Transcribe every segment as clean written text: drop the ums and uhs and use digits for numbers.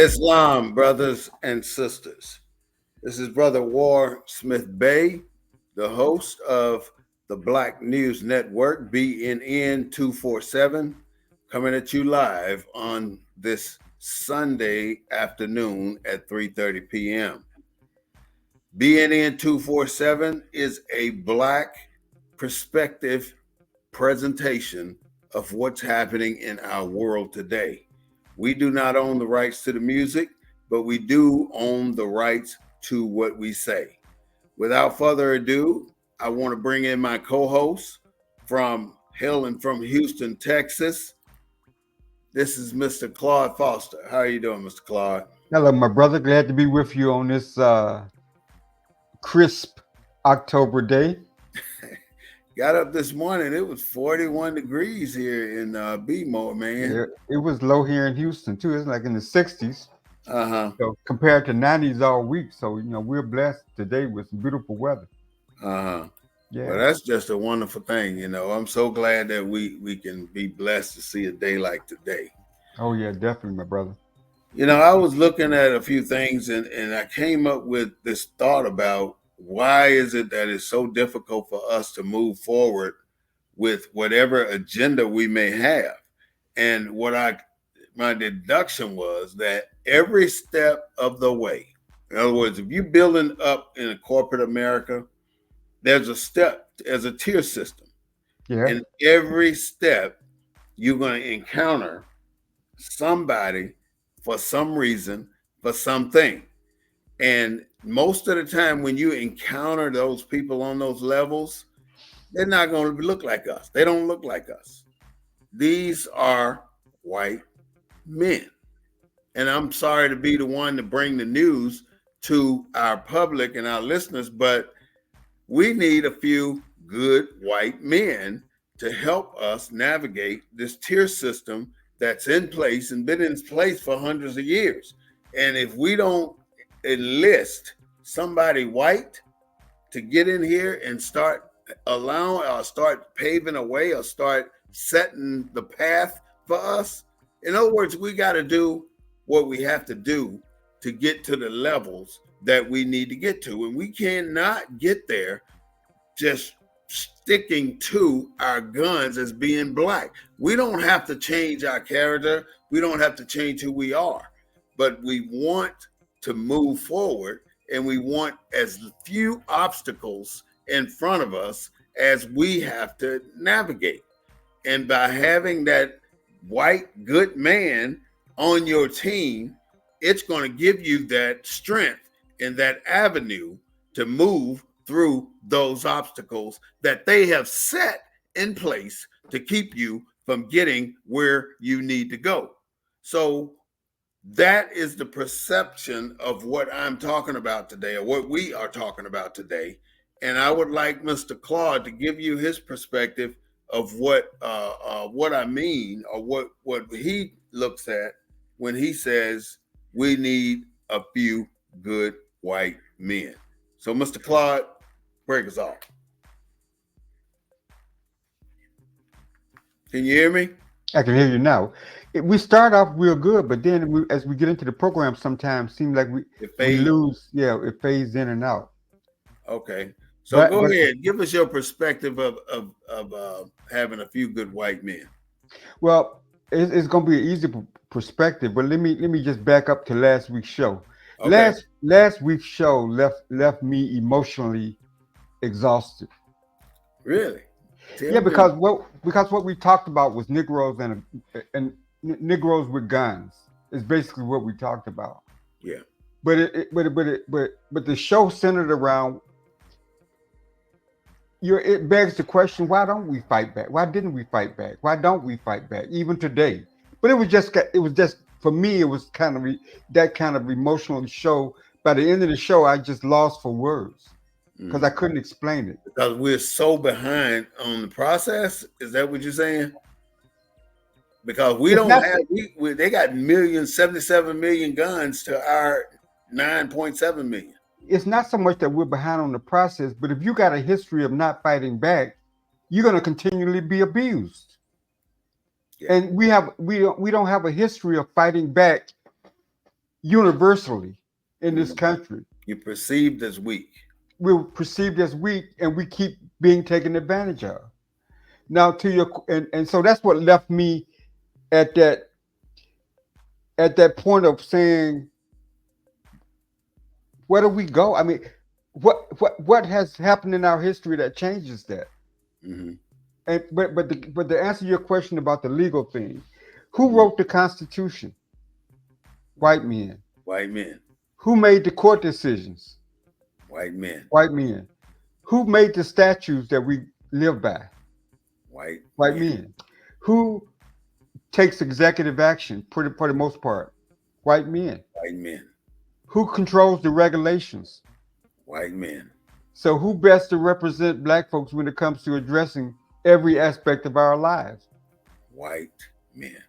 Islam, brothers and sisters. This is Brother War Smith-Bey, the host of the Black News Network, BNN 247, coming at you live on this Sunday afternoon at 3:30 p.m. BNN 247 is a Black perspective presentation of what's happening in our world today. We do not own the rights to the music, but we do own the rights to what we say. Without further ado, I want to bring in my co-host from hailing from Houston, Texas. This is Mr. Claude Foster. How are you doing, Mr. Claude? Hello, my brother. Glad to be with you on this crisp October day. Got up this morning. It was 41 degrees here in B-More, man. It was low here in Houston too. It's like in the 60s. Uh-huh. So compared to 90s all week. So we're blessed today with some beautiful weather. Uh-huh. Yeah. Well, that's just a wonderful thing. I'm so glad that we can be blessed to see a day like today. Oh yeah, definitely, my brother. I was looking at a few things and I came up with this thought about why is it that it's so difficult for us to move forward with whatever agenda we may have. And my deduction was that every step of the way, in other words, if you're building up in a corporate America, there's a tier system. Yeah. And every step you're going to encounter somebody for some reason, for something. And most of the time when you encounter those people on those levels, they're not going to look like us. They don't look like us. These are white men. And I'm sorry to be the one to bring the news to our public and our listeners, but we need a few good white men to help us navigate this tier system that's in place and been in place for hundreds of years. And if we don't enlist somebody white to get in here and start paving a way or start setting the path for us, in other words, we got to do what we have to do to get to the levels that we need to get to. And we cannot get there just sticking to our guns as being Black. We don't have to change our character. We don't have to change who we are, but we want to move forward and we want as few obstacles in front of us as we have to navigate. And by having that white good man on your team, it's going to give you that strength and that avenue to move through those obstacles that they have set in place to keep you from getting where you need to go. So that is the perception of what I'm talking about today, or what we are talking about today. And I would like Mr. Claude to give you his perspective of what I mean, or what he looks at when he says we need a few good white men. So, Mr. Claude, break us off. Can you hear me? I can hear you now. We start off real good, but then as we get into the program, sometimes seems like we lose. Yeah, it fades in and out. Okay, so go ahead. Give us your perspective of having a few good white men. Well, it's going to be an easy perspective, but let me just back up to last week's show. Okay. Last week's show left me emotionally exhausted. Really? Yeah, because what we talked about was Negroes and Negroes with guns is basically what we talked about. Yeah. But the show centered around it begs the question, why don't we fight back? Why didn't we fight back? Why don't we fight back even today? But it was just for me, it was kind of that kind of emotional show. By the end of the show, I just lost for words because I couldn't explain it. Because we're so behind on the process. Is that what you're saying? Because we don't have, they got 77 million guns to our 9.7 million. It's not so much that we're behind on the process, but if you got a history of not fighting back, you're going to continually be abused. Yeah. And we don't have a history of fighting back universally in this country. You're perceived as weak. We're perceived as weak, and we keep being taken advantage of. Now, to your and so that's what left me at that point of saying, where do we go? I mean, what has happened in our history that changes that? Mm-hmm. And but to answer your question about the legal thing, who wrote the Constitution? White men. White men. Who made the court decisions? White men. White men. Who made the statutes that we live by? White men. Who takes executive action for the most part? White men. White men. Who controls the regulations? White men. So who best to represent Black folks when it comes to addressing every aspect of our lives? White men.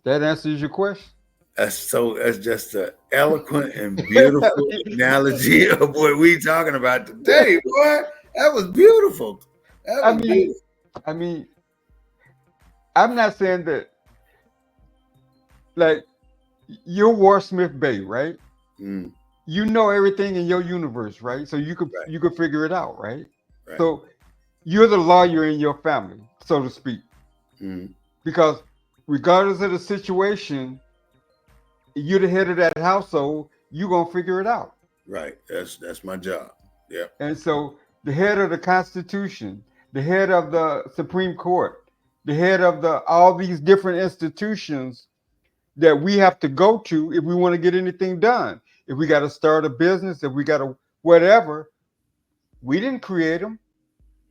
That answers your question. That's just an eloquent and beautiful analogy of what we talking about today, boy. That was beautiful. I mean, I'm not saying that, like, you're War Smith-Bey, right? Mm. You know everything in your universe, right? So you could figure it out, right? So you're the lawyer in your family, so to speak. Mm. Because regardless of the situation, you're the head of that household, you're gonna figure it out. Right. That's my job. Yeah. And so the head of the Constitution, the head of the Supreme Court, the head of all these different institutions that we have to go to if we want to get anything done. If we got to start a business, if we got to whatever, we didn't create them.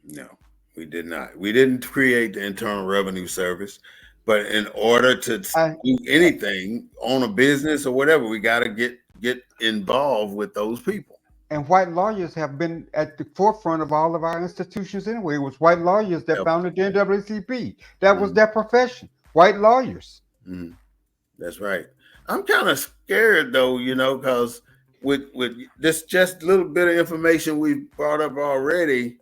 No, we did not. We didn't create the Internal Revenue Service, but in order to do anything on a business or whatever, we got to get involved with those people. And white lawyers have been at the forefront of all of our institutions anyway. It was white lawyers that founded the NAACP. That was their profession, white lawyers. Mm-hmm. That's right. I'm kind of scared though, because with this just little bit of information we brought up already,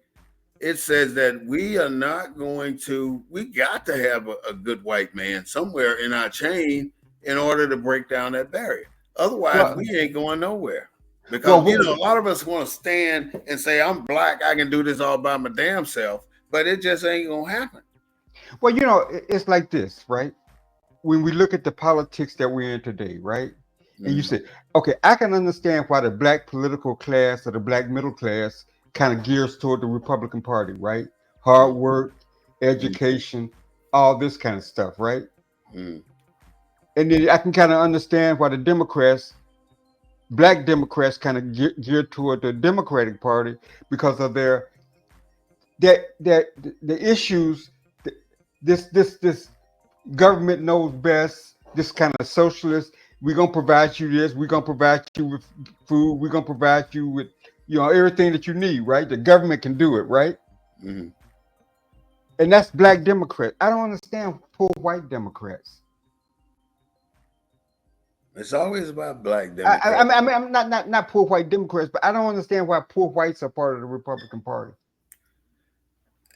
it says that we are not going to. We got to have a good white man somewhere in our chain in order to break down that barrier. Otherwise, we ain't going nowhere. Because a lot of us want to stand and say, "I'm Black, I can do this all by my damn self," but it just ain't gonna happen. Well, it's like this, right? When we look at the politics that we're in today, right? Mm-hmm. And you say, okay, I can understand why the Black political class or the Black middle class kind of gears toward the Republican Party, right? Hard work, education, all this kind of stuff, right? Mm-hmm. And then I can kind of understand why the Democrats, Black Democrats, kind of gear toward the Democratic Party because of the issues. This government knows best. This kind of socialist. We're gonna provide you this. We're gonna provide you with food. We're gonna provide you with everything that you need. Right? The government can do it. Right? Mm-hmm. And that's Black Democrats. I don't understand poor white Democrats. It's always about Black Democrats. I'm not poor white Democrats, but I don't understand why poor whites are part of the Republican Party.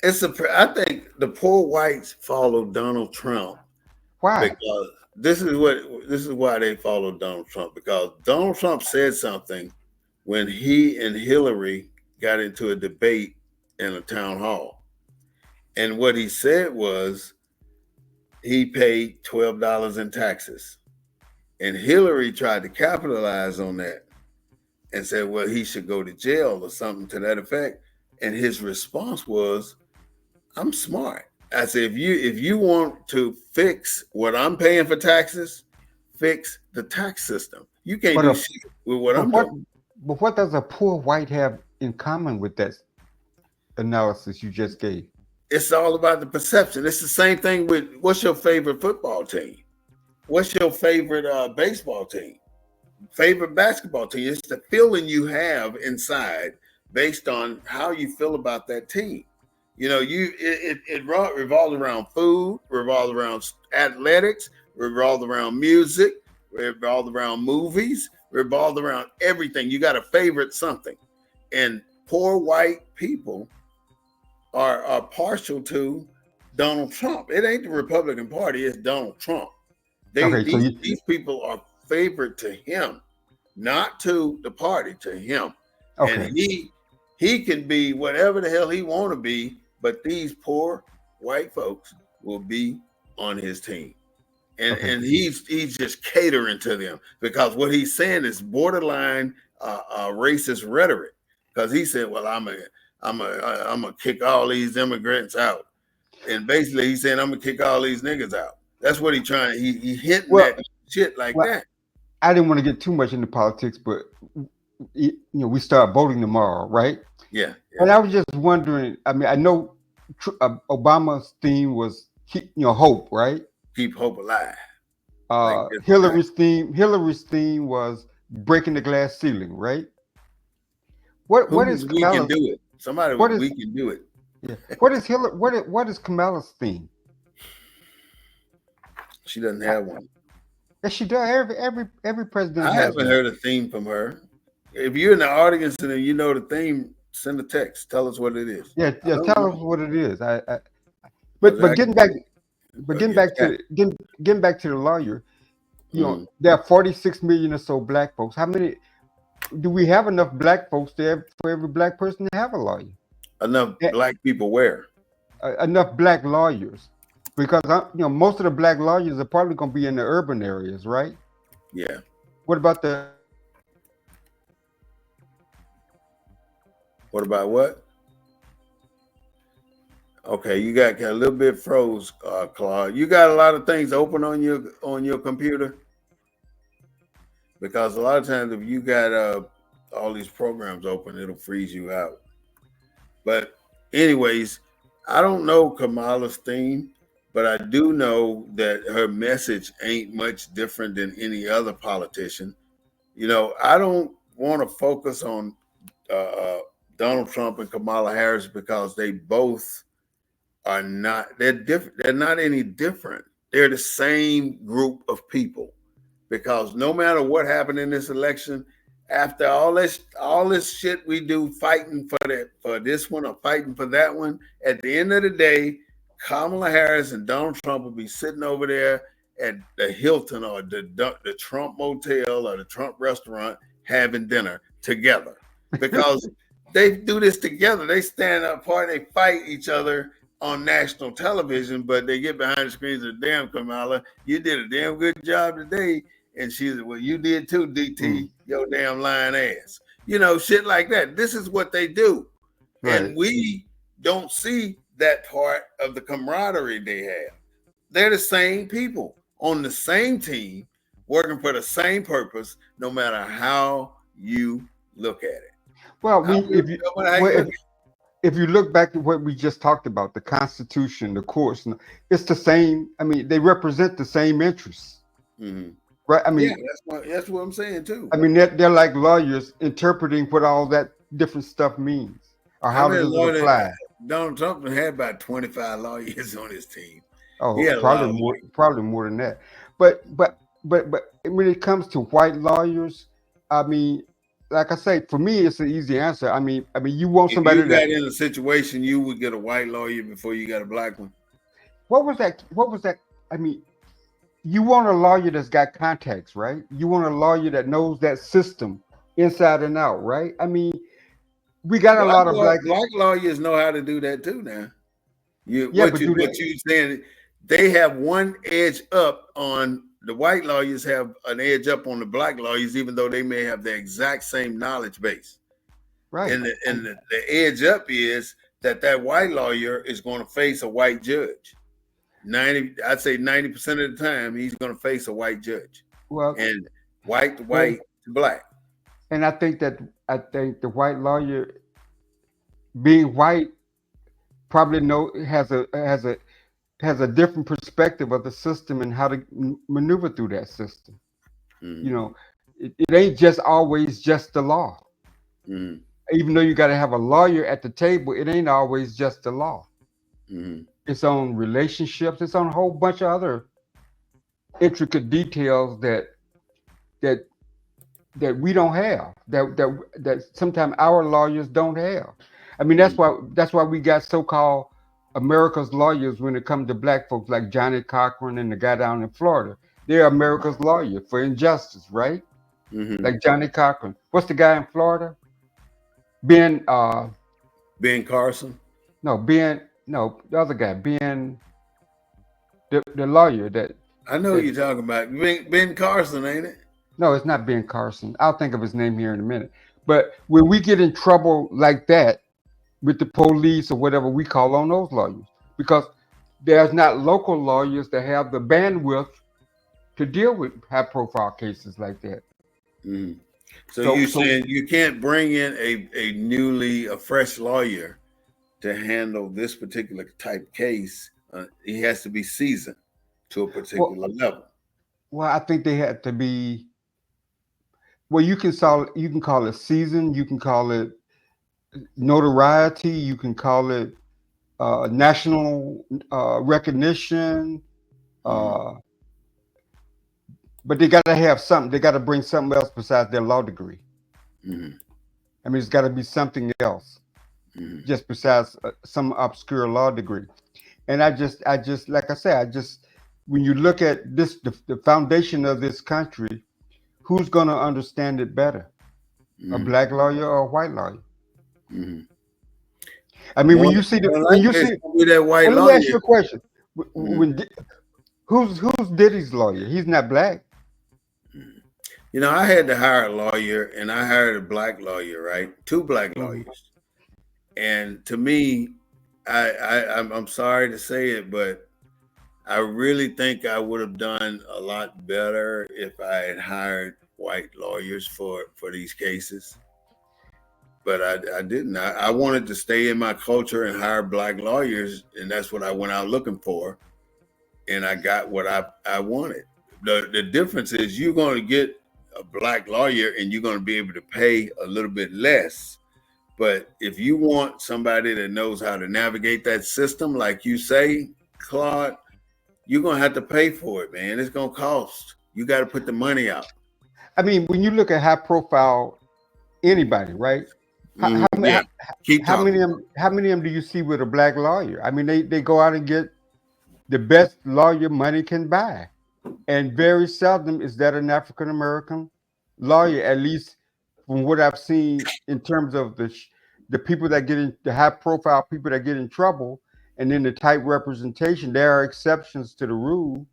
I think the poor whites follow Donald Trump. Why? Because this is why they follow Donald Trump, because Donald Trump said something when he and Hillary got into a debate in a town hall. And what he said was he paid $12 in taxes. And Hillary tried to capitalize on that and said, well, he should go to jail or something to that effect. And his response was, I'm smart. I said, if you want to fix what I'm paying for taxes, fix the tax system. You can't do shit with what I'm doing. But what does a poor white have in common with that analysis you just gave? It's all about the perception. It's the same thing with what's your favorite football team? What's your favorite baseball team? Favorite basketball team? It's the feeling you have inside based on how you feel about that team. It revolves around food, revolves around athletics, revolves around music, revolves around movies, revolves around everything. You got to favorite something. And poor white people are partial to Donald Trump. It ain't the Republican Party, it's Donald Trump. These people are favorite to him. not to the party, to him. Okay. And he can be whatever the hell he want to be, but these poor white folks will be on his team. And he's just catering to them, because what he's saying is borderline racist rhetoric. Because he said, "Well, I'm gonna kick all these immigrants out," and basically he's saying, "I'm gonna kick all these niggas out." That's what he's trying. He hinting at shit like that. I didn't want to get too much into politics, but we start voting tomorrow, right? Yeah. And I was just wondering. I mean, I know Obama's theme was hope, right? Keep hope alive. Hillary's theme was breaking the glass ceiling, right? What is we can do it? Somebody we can do it. Yeah. What is Kamala's theme? She doesn't have one. Yes, she does. Every president. I haven't heard a theme from her. If you're in the audience and you know the theme, send a text. Tell us what it is. Yeah. Tell us what it is. But getting back. But getting back to the lawyer, there are 46 million or so black folks. How many do we have enough black folks there for every black person to have a lawyer? Enough black people where? Enough black lawyers, because most of the black lawyers are probably going to be in the urban areas, right? Yeah. What about what? Okay, you got a little bit froze, Claude. You got a lot of things open on your computer, because a lot of times if you got all these programs open, it'll freeze you out. But anyways, I don't know Kamala's theme, but I do know that her message ain't much different than any other politician. I don't want to focus on Donald Trump and Kamala Harris, because they both are not, they're different. They're not any different. They're the same group of people, because no matter what happened in this election, after all this shit we do, fighting for this one or fighting for that one, at the end of the day, Kamala Harris and Donald Trump will be sitting over there at the Hilton or the Trump Motel or the Trump restaurant having dinner together, because they do this together. They stand apart, they fight each other on national television, but they get behind the screens of, "Damn, Kamala, you did a damn good job today." And she said, "Well, you did too, DT, your damn lying ass." Shit like that. This is what they do. Right. And we don't see that part of the camaraderie they have. They're the same people on the same team, working for the same purpose, no matter how you look at it. Well, if you look back to what we just talked about, the Constitution, the courts, it's the same. I mean, they represent the same interests, right? I mean, that's what I'm saying too. I mean, they're like lawyers interpreting what all that different stuff means, or how does it apply. Donald Trump had about 25 lawyers on his team. Oh, probably more than that. But when it comes to white lawyers, I mean, like I say, for me, it's an easy answer. I mean, you want somebody if you got in a situation, you would get a white lawyer before you got a black one. What was that? I mean, you want a lawyer that's got contacts, right? You want a lawyer that knows that system inside and out, right? I mean, we got a lot of black lawyers know how to do that too now. What you saying, they have one edge up on the white lawyers, have an edge up on the black lawyers, even though they may have the exact same knowledge base. Right. And the edge up is that white lawyer is going to face a white judge. I'd say 90% of the time he's going to face a white judge. Well, and white to black. And I think the white lawyer, being white, probably has a different perspective of the system and how to maneuver through that system. It ain't just always just the law. Even though you got to have a lawyer at the table, it ain't always just the law. It's on relationships. It's on a whole bunch of other intricate details that we don't have, that sometimes our lawyers don't have. I mean, that's why we got so-called America's lawyers when it comes to black folks, like Johnny Cochran and the guy down in Florida. They're America's lawyer for injustice, right? Mm-hmm. like Johnny Cochran. What's the guy in Florida? Ben. Ben Carson. No, Ben. No, the other guy. Ben, the lawyer I know that. you're talking about Ben Carson, ain't it? No, it's not Ben Carson. I'll think of his name here in a minute. But when we get in trouble like that with the police or whatever, we call on those lawyers because there's not local lawyers that have the bandwidth to deal with high-profile cases like that. Mm-hmm. So So, you so saying you can't bring in a fresh lawyer to handle this particular type case? He has to be seasoned to a well, particular level. well, I think they had to be. Well, you can call it season, you can call it notoriety, you can call it national recognition, Mm-hmm. uh, but they got to have something. They got to bring something else besides their law degree. Mm-hmm. I mean, it's got to be something else, Mm-hmm. just besides some obscure law degree. And I just, like I said, when you look at this, the foundation of this country, who's going to understand it better, a Mm-hmm. black lawyer or a white lawyer? Mm-hmm. I mean, More when you see the, than when you likely, it's see, gonna be that white well, let me ask lawyer. you a question. Mm-hmm. Who's Diddy's lawyer? He's not black. You know, I had to hire a lawyer, and I hired a black lawyer, right? Two black Mhm. lawyers, and to me, I'm sorry to say it, but I really think I would have done a lot better if I had hired white lawyers for these cases. But I didn't. I wanted to stay in my culture and hire black lawyers, and that's what I went out looking for, and I got what I wanted. The difference is you're going to get a black lawyer, and you're going to be able to pay a little bit less. But if you want somebody that knows how to navigate that system, like you say, Claude, you're gonna have to pay for it, man. It's gonna cost. You got to put the money out. I mean, when you look at high profile anybody, right? How, how, ma- Yeah, how, keep talking. how many of them do you see with a black lawyer? I mean, they go out and get the best lawyer money can buy, and very seldom is that an African American lawyer. At least from what I've seen in terms of the people that get in, the high profile people that get in trouble, and then the type representation. There are exceptions to the rule,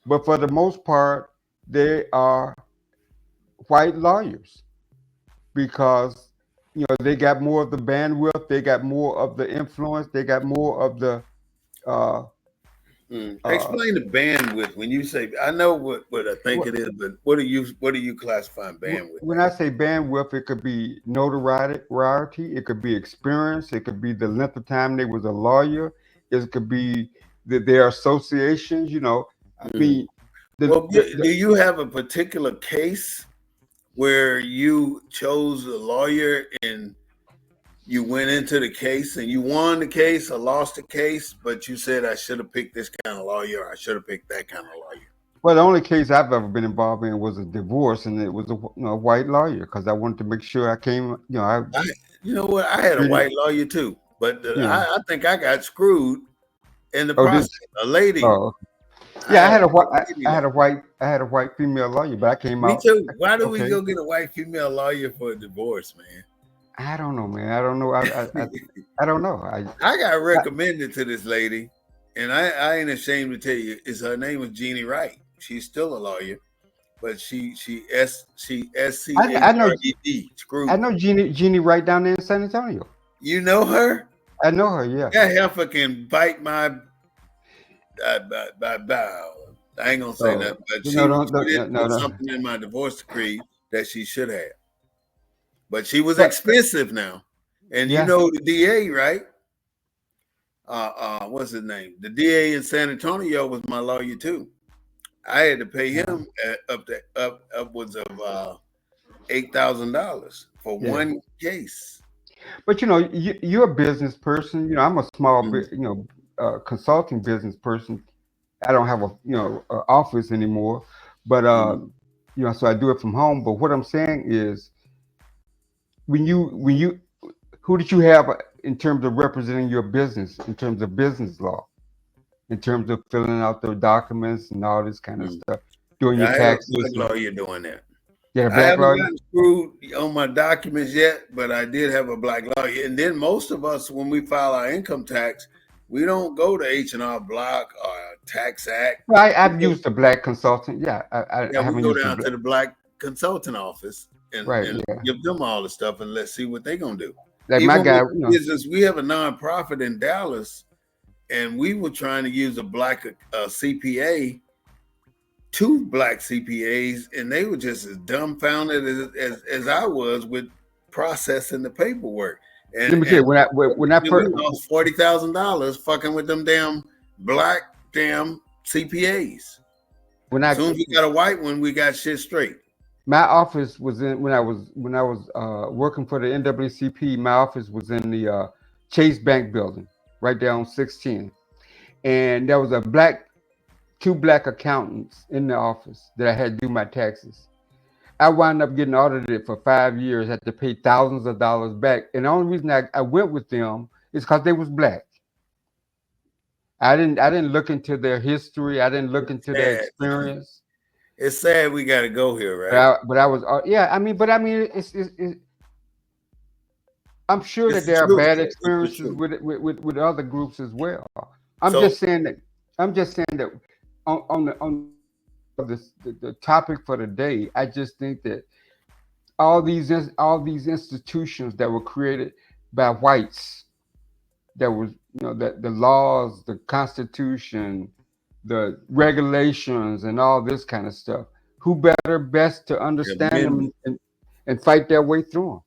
but for the most part, they are white lawyers because they got more of the bandwidth, they got more of the influence, they got more of the uh, uh, Explain the bandwidth when you say. I know what I think it is, but what are you classifying bandwidth when I say bandwidth, it could be notoriety, it could be experience, it could be the length of time they was a lawyer, it could be their associations. I at? mean, the, Well, the, do the you have a particular case where you chose a lawyer and you went into the case and you won the case or lost the case, but you said I should have picked this kind of lawyer, or I should have picked that kind of lawyer? well, the only case I've ever been involved in was a divorce, and it was a white lawyer because I wanted to make sure I came. I, you know what? I had a Treated, white lawyer too, but you know. I think I got screwed in the Oh, process. A lady, oh, I yeah. I had had a white, a lady I had lawyer. a white, I had a white female lawyer, but I came Me out too. Why do we okay. go get a white female lawyer for a divorce, man? I don't know, man. I don't know. I don't know. I got I recommended to this lady, and I ain't ashamed to tell you, is her name was Jeannie Wright. She's still a lawyer, but she I know SCHRED I screwed me. know Jeannie right down there in San Antonio. You know her? I know her. Yeah. That heifer can bite my I ain't gonna say Oh nothing, but no, she didn't no, put no. something in my divorce decree that she should have. But she was But expensive now. And you yeah, know the DA, right? What's his name? The DA in San Antonio was my lawyer too. I had to pay yeah, him upwards of $8,000 for yeah. one case. But you're a business person. I'm a small Mm-hmm. bit, consulting business person. I don't have a office anymore, but Mm-hmm. so I do it from home. But what I'm saying is, when you who did you have in terms of representing your business, in terms of business law, in terms of filling out the documents and all this kind of Mm-hmm. stuff, doing Yeah, your I had a taxes? black lawyer doing that. You had a I black haven't lawyer? gotten screwed on my documents yet, but I did have a black lawyer. And then most of us, when we file our income tax, we don't go to H&R Block or Tax Act. Well, I've used a black consultant. Yeah, I Yeah, we haven't go used a down black. to the black consultant office Right. and Yeah. give them all the stuff and let's see what they're gonna do. Like my Even guy, with the business, we have a nonprofit in Dallas, and we were trying to use a black CPA, two black CPAs, and they were just as dumbfounded as I was with processing the paperwork. let And me tell you, when I we first lost $40,000 fucking with them damn black CPAs. when As I soon as we got a white one, we got shit straight. my office was in when I was working for the NAACP. My office was in the Chase Bank building, right there on 16, and there was two black accountants in the office that I had to do my taxes. I wound up getting audited for 5 years, had to pay thousands of dollars back. And the only reason I went with them is because they was black. I didn't look into their history. I didn't look into their Sad. experience. It's sad we got to go here, But right? I was yeah. It's I'm sure It's that the there are truth, bad though. It's the experiences truth. with other groups as well. I'm So just saying that I'm just saying that on the topic for the day, I just think that all these institutions that were created by whites, that was that the laws, the constitution, the regulations, and all this kind of stuff, who better best to understand them amendment. and fight their way through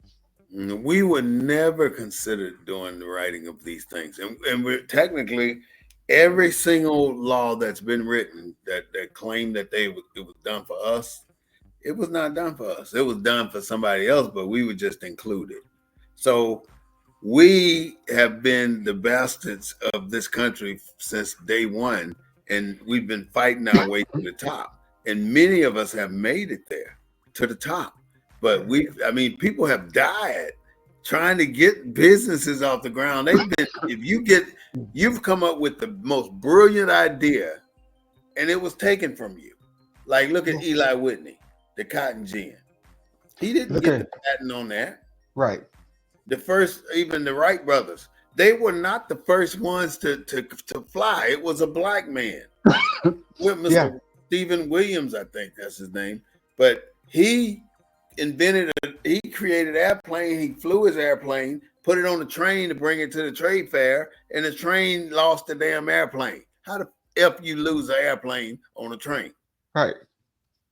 We would never consider doing the writing of these things. And we're technically every single law that's been written that claimed that it was done for us, it was not done for us. It was done for somebody else, but we were just included. So we have been the bastards of this country since day one, and we've been fighting our way to the top. And many of us have made it there to the top. But people have died trying to get businesses off the ground. You've come up with the most brilliant idea, and it was taken from you. Like, look at Eli Whitney, the cotton gin. He didn't get the patent on that. right. The first, even the Wright brothers, they were not the first ones to fly. It was a black man with Mr. Stephen Williams, I think that's his name. But he created an airplane. He flew his airplane, put it on the train to bring it to the trade fair, and the train lost the damn airplane. How the F you lose an airplane on a train? Right.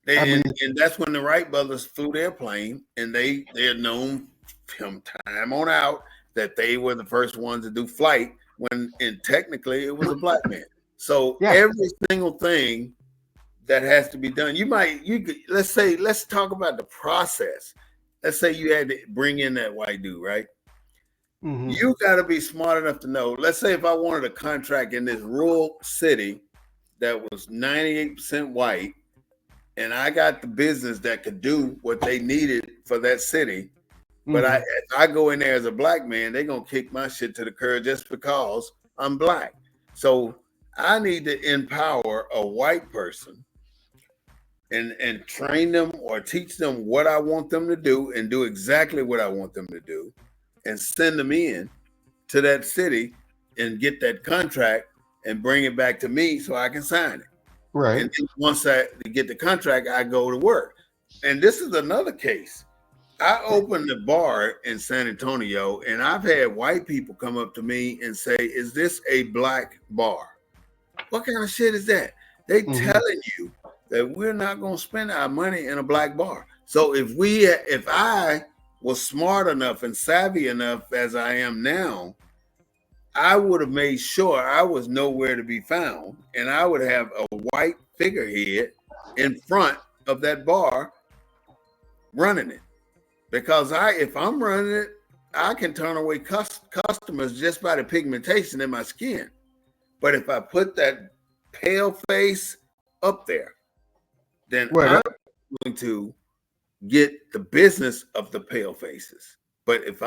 And that's when the Wright brothers flew their plane, and they're known from time on out that they were the first ones to do flight and technically it was a black man. So every single thing that has to be done, let's talk about the process. Let's say you had to bring in that white dude, right? Mm-hmm. You got to be smart enough to know. Let's say if I wanted a contract in this rural city that was 98% white, and I got the business that could do what they needed for that city. But if I go in there as a black man, they're going to kick my shit to the curb just because I'm black. So I need to empower a white person and train them or teach them what I want them to do and do exactly what I want them to do and send them in to that city and get that contract and bring it back to me so I can sign it. Right. And then once I get the contract, I go to work. And this is another case. I opened the bar in San Antonio, and I've had white people come up to me and say, "Is this a black bar?" What kind of shit is that? They telling you that we're not going to spend our money in a black bar. So if I was smart enough and savvy enough as I am now, I would have made sure I was nowhere to be found, and I would have a white figurehead in front of that bar running it. Because if I'm running it, I can turn away customers just by the pigmentation in my skin. But if I put that pale face up there, then I'm going to get the business of the pale faces. But if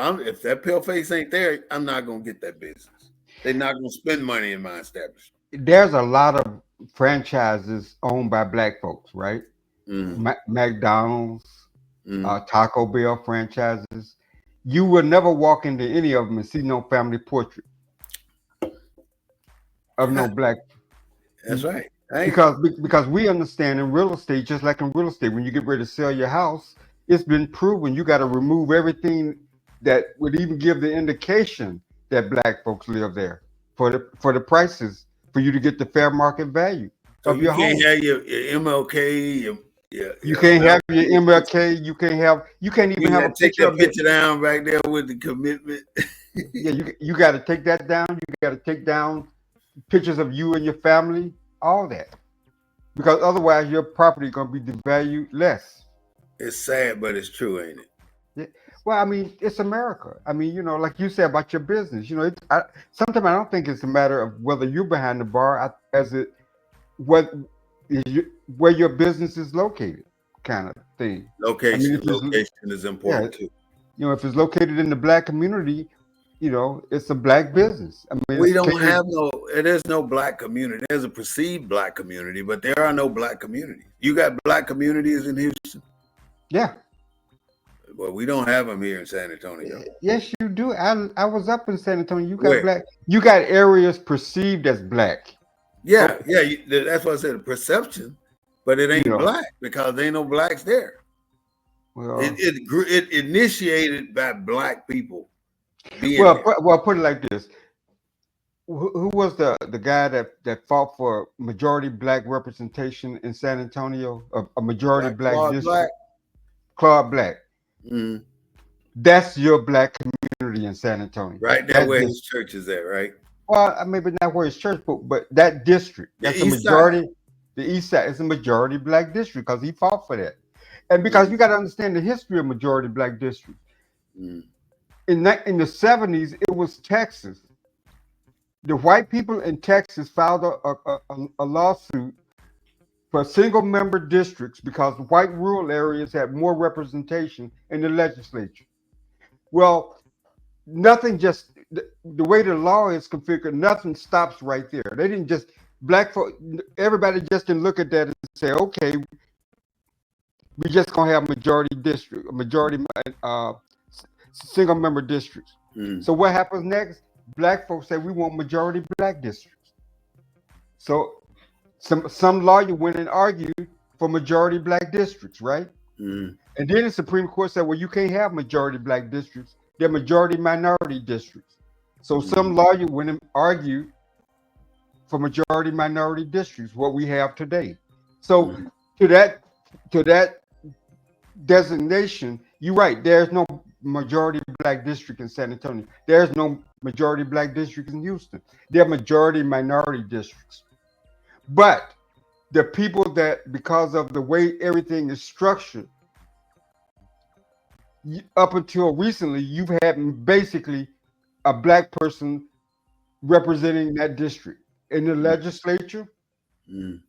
that pale face ain't there, I'm not going to get that business. They're not going to spend money in my establishment. There's a lot of franchises owned by black folks, right? McDonald's, Taco Bell franchises. You will never walk into any of them and see no family portrait of no black. That's right. Thank you. Because we understand in real estate, just like in real estate, when you get ready to sell your house, it's been proven you got to remove everything that would even give the indication that black folks live there for the prices for you to get the fair market value So of you your can't home. have your MLK, You can't have your Malcolm. MLK. You can't even You have got a to take picture that of your. picture down back there with the commitment. Yeah, you got to take that down. You got to take down pictures of you and your family, all that, because otherwise your property gonna be devalued less. It's sad, but it's true, ain't it? Yeah. Well, I mean, it's America. I mean, like you said about your business. Sometimes I don't think it's a matter of whether you're behind the bar, as it what where your business is located, kind of thing. I mean, Location is yeah, important too. if it's located in the black community, it's a black business. I mean, We it's don't catered. have there's no black community. There's a perceived black community, but there are no black communities. You got black communities in Houston? Yeah. Well, we don't have them here in San Antonio. Yes, you do. I was up in San Antonio. You got Where? black. You got areas perceived as black. Yeah, yeah. That's what I said. Perception, but it You ain't know. black because there ain't no blacks there. Well, It initiated by black people being well, there. put it like this: who was the guy that fought for majority black representation in San Antonio? A majority Black black Claude Black. district. Claude Black. Mm. That's your black community in San Antonio. Right there That where his church is at, right? Well, maybe not where his church, but that district. The That's a east side. majority. The East Side is a majority black district because he fought for that. And because you got to understand the history of majority black districts. Mm. In the 70s, it was Texas. The white people in Texas filed a lawsuit for single member districts because white rural areas had more representation in the legislature. Well, nothing just the way the law is configured, nothing stops right there. They didn't just black folk. Everybody just can look at that and say, okay, we just gonna have majority single member districts. Mm. So what happens next? Black folks say we want majority black districts. So some lawyer went and argued for majority black districts, right? Mm. And then the Supreme Court said, well, you can't have majority black districts. They're majority minority districts. So some lawyer went and argued for majority minority districts, what we have today. So to that designation, you're right. There's no majority black district in San Antonio. There's no majority black district in Houston. They're majority minority districts. But the people that, because of the way everything is structured, up until recently, you've had basically a black person representing that district in the legislature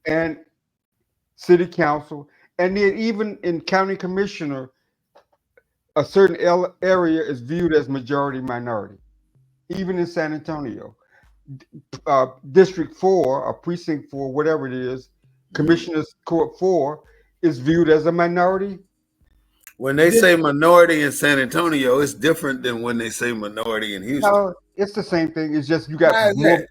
and city council, and then even in county commissioner, a certain area is viewed as majority minority. Even in San Antonio, District 4 or Precinct 4, whatever it is, Commissioner's Court 4 is viewed as a minority. When they say minority in San Antonio, it's different than when they say minority in Houston. No, it's the same thing. It's just you got Why is more. that?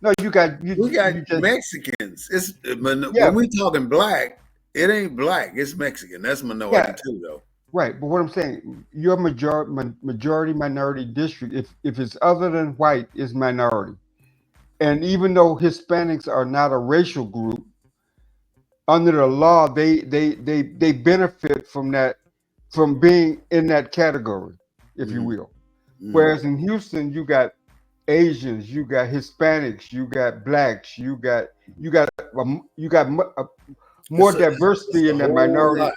No, we got Mexicans. When we talking black, it ain't black. It's Mexican. That's minority too, though. Right, but what I'm saying, your majority minority district, if it's other than white, is minority. And even though Hispanics are not a racial group, under the law, they benefit from that, from being in that category, if you will. Whereas in Houston, you got Asians, you got Hispanics, you got blacks, you got more diversity in that minority. Lot.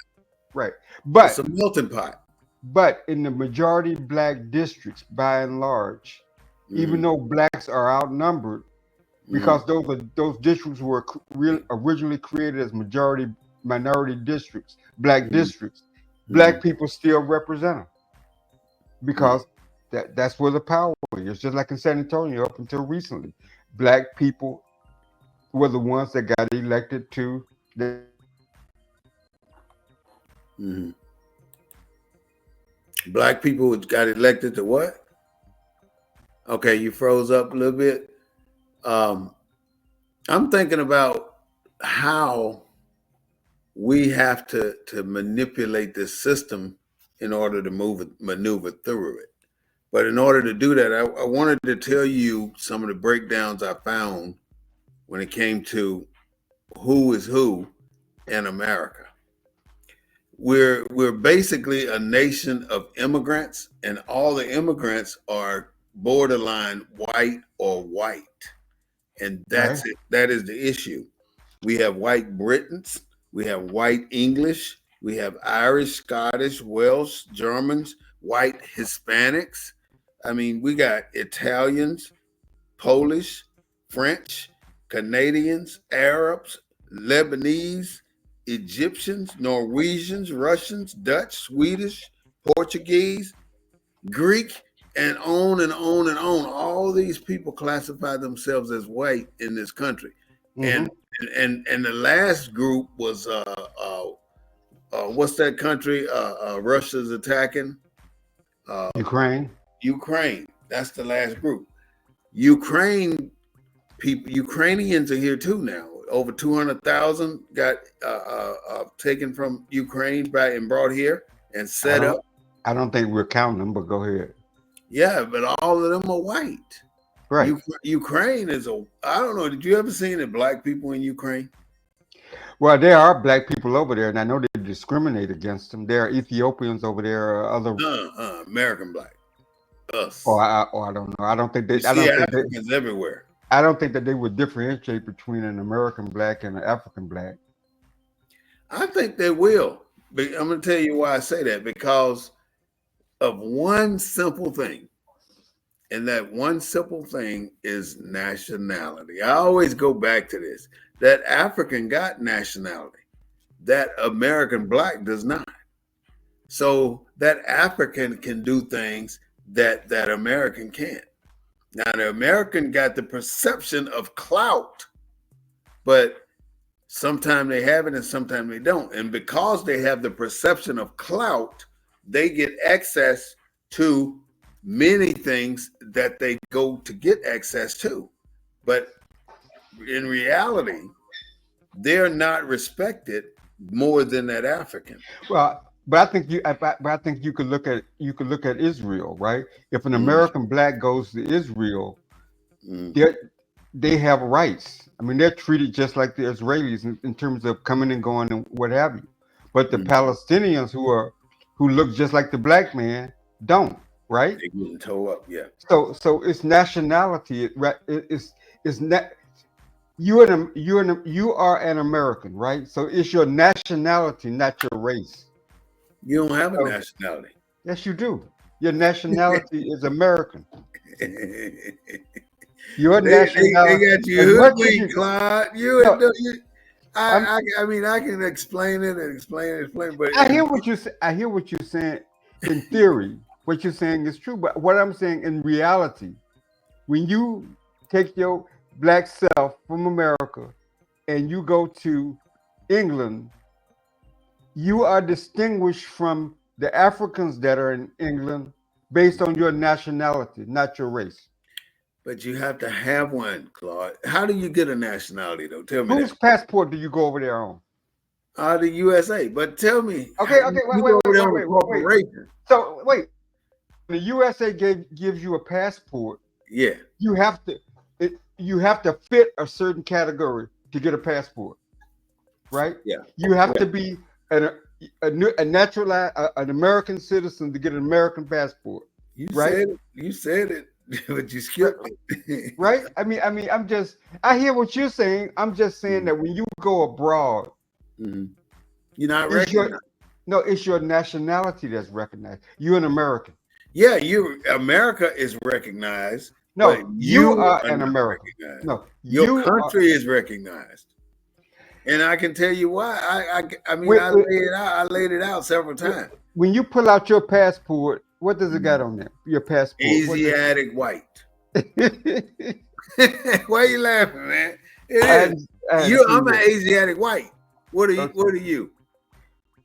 Right, but it's a melting pot. But in the majority black districts, by and large, even though blacks are outnumbered, because those districts were originally created as majority minority districts, black districts, black people still represent them because that's where the power is. Just like in San Antonio, up until recently, black people were the ones that got elected to. Black people got elected to what? Okay, you froze up a little bit. Um, I'm thinking about how we have to manipulate this system in order to maneuver through it. But in order to do that, I wanted to tell you some of the breakdowns I found when it came to who is who in America. We're basically a nation of immigrants, and all the immigrants are borderline white or white. And Right. that's it. That is the issue. We have white Britons, we have white English, we have Irish, Scottish, Welsh, Germans, white Hispanics. I mean, we got Italians, Polish, French, Canadians, Arabs, Lebanese, Egyptians, Norwegians, Russians, Dutch, Swedish, Portuguese, Greek, and on and on and on. All these people classify themselves as white in this country, Mm-hmm. and the last group was what's that country? Russia's attacking Ukraine. Ukraine. That's the last group. Ukraine people, Ukrainians are here too now. Over 200,000 got taken from Ukraine back and brought here and set up. I don't think we're counting them, but go ahead. Yeah, but all of them are white. Right. Ukraine is I don't know. Did you ever see any black people in Ukraine? Well, there are black people over there, and I know they discriminate against them. There are Ethiopians over there, other. American black. Us. I don't know. I don't think they. You see Africans everywhere. I don't think that they would differentiate between an American black and an African black. I think they will. But I'm going to tell you why I say that, because of one simple thing. And that one simple thing is nationality. I always go back to this. That African got nationality. That American black does not. So that African can do things that American can't. Now, the American got the perception of clout, but sometimes they have it and sometimes they don't. And because they have the perception of clout, they get access to many things that they go to get access to. But in reality, they're not respected more than that African. Well, but I think you could look at Israel, right? If an American black goes to Israel, they have rights. I mean, they're treated just like the Israelis in terms of coming and going and what have you. But the Palestinians who look just like the black man don't, right? They getting towed up, yeah. So it's nationality. It's not. You are an American, right? So it's your nationality, not your race. You don't have a nationality. Yes, you do. Your nationality is American. Your nationality. They got you hoodwinked, Claude. I mean, I can explain it and explain, but I hear what you're saying in theory. What you're saying is true, but what I'm saying in reality, when you take your black self from America and you go to England, you are distinguished from the Africans that are in England based on your nationality, not your race. But you have to have one, Claude. How do you get a nationality, though? Tell me. Whose passport do you go over there on? The USA. But tell me. Okay, wait. So wait, the USA gives you a passport. Yeah. You have to fit a certain category to get a passport, right? Yeah. You have to be a naturalized an American citizen to get an American passport. You said it, but you skipped it. Right? I mean, I hear what you're saying. I'm just saying that when you go abroad, you're not recognized. It's your nationality that's recognized. You're an American. Yeah, America is recognized. No, you are an American. Recognized. No, your country is recognized. And I can tell you why. I laid it out several times. When you pull out your passport, what does it got on there? Your passport. Asiatic white. Why are you laughing, man? I'm an Asiatic white. What are you?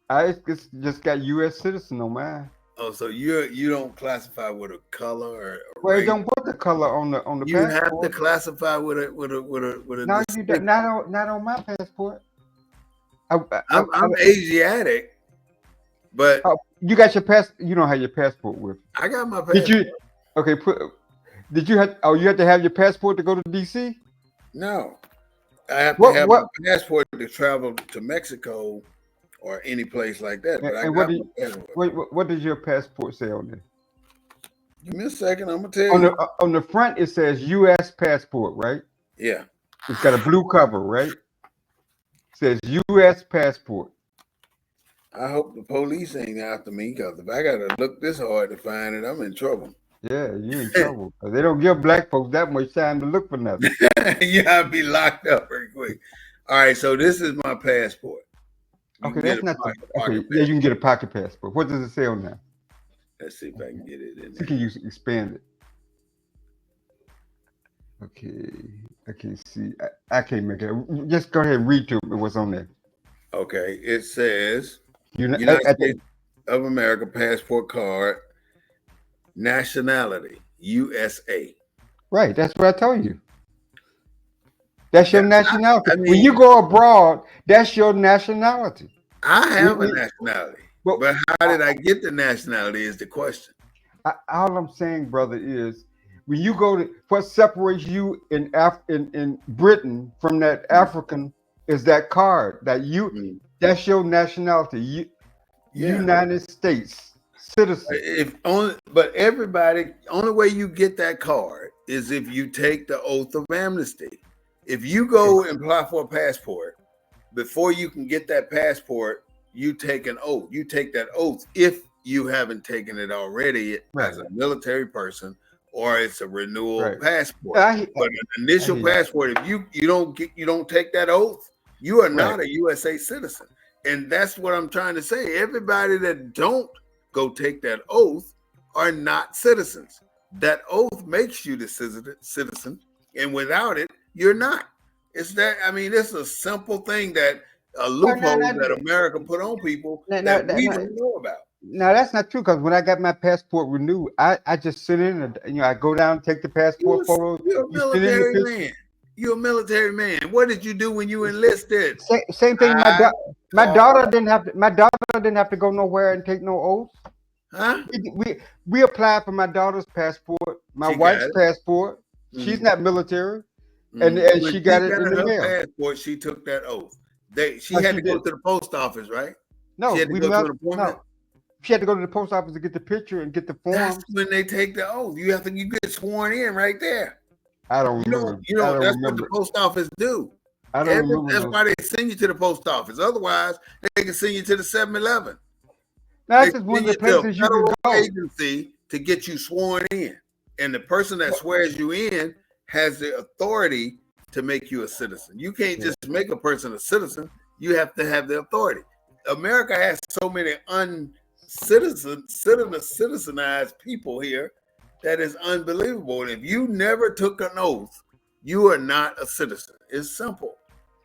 I just got U.S. citizen on mine. Oh, so you don't classify with a color or a Well, it race. don't put the color on the You have to passport. classify with a No, you don't. distinct. Not on my passport. I'm Asiatic, but You got your pass. You don't have your passport with. I got my Did passport. you? Okay. Did you have? Oh, you had to have your passport to go to DC. No, I have to What? have What? my passport to travel to Mexico or any place like that. But I And got my passport. what does your passport say on there? Give me a second. I'm gonna tell you. On the front it says U.S. passport, right? Yeah. It's got a blue cover, right? It says U.S. passport. I hope the police ain't after me because if I gotta look this hard to find it, I'm in trouble. Yeah, you in trouble. They don't give black folks that much time to look for nothing. Yeah, I'll be locked up very quick. All right, so this is my passport. You Okay, can that's get a not pocket okay. Yeah, passport. you can get a pocket passport. What does it say on that? Let's see if I can get it in See, there. can you expand it? Okay, I can't see. I can't make it. Just go ahead and read to me what's on there. Okay, it says United United States of America passport card, nationality USA. Right, that's what I told you. That's your nationality. I mean, When you go abroad, that's your nationality. I have a nationality, Well, but how did I get the nationality is the question. all I'm saying, brother, is when you go to what separates you in Britain from that African is that card that Mm. that's your nationality. Yeah. United States citizen. If only, but everybody, only way you get that card is if you take the oath of amnesty. If you go and apply for a passport, before you can get that passport, you take an oath. You take that oath if you haven't taken it already as a military person, or it's a renewal passport. But an initial passport, if you don't take that oath, you are not a USA citizen. And that's what I'm trying to say. Everybody that don't go take that oath are not citizens. That oath makes you the citizen, and without it, you're not. It's that. I mean, it's a simple thing that a loophole that America put on people that we don't know about. No, that's not true. Because when I got my passport renewed, I just sit in and I go down, take the passport photo. You're a military man. You're a military man. What did you do when you enlisted? Same thing. My daughter didn't have to. My daughter didn't have to go nowhere and take no oath. Huh? We applied for my daughter's passport, my wife's passport. She's not military, and she got it in the mail. Passport. She took that oath. She had to go to the post office, right? No, she had to go to an appointment. No. She had to go to the post office to get the picture and get the form. That's when they take the oath. You get sworn in right there. I don't remember. That's what the post office do. I don't remember. That's why they send you to the post office. Otherwise, they can send you to the 7-Eleven. That's just one of the places you can go. Agency to get you sworn in, and the person that swears you in has the authority to make you a citizen. You can't just make a person a citizen. You have to have the authority. America has so many citizenized people here that is unbelievable. And if you never took an oath, you are not a citizen. It's simple.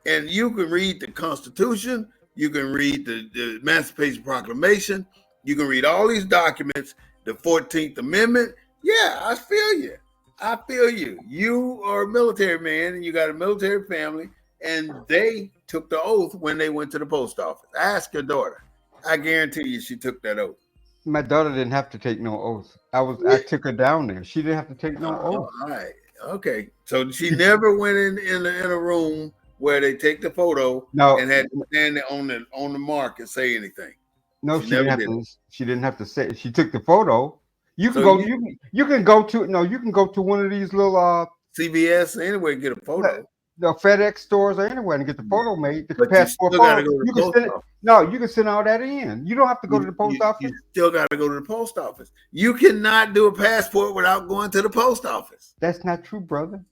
And you can read the Constitution, you can read the Emancipation Proclamation, you can read all these documents, the 14th Amendment. Yeah, I feel you. I feel you. You are a military man and you got a military family, and they took the oath when they went to the post office. Ask your daughter. I guarantee you she took that oath. My daughter didn't have to take no oath. I took her down there. She didn't have to take no oath. All right. Okay. So she never went in a room where they take the photo and had to stand there on the mark and say anything. No, she didn't have to say. She took the photo. You can go. You can go to one of these little CVS anywhere and get a photo. The FedEx stores or anywhere and get the photo made. The but passport you still gotta go to the post office. No, you can send all that in. You don't have to go to the post office. You still got to go to the post office. You cannot do a passport without going to the post office. That's not true, brother.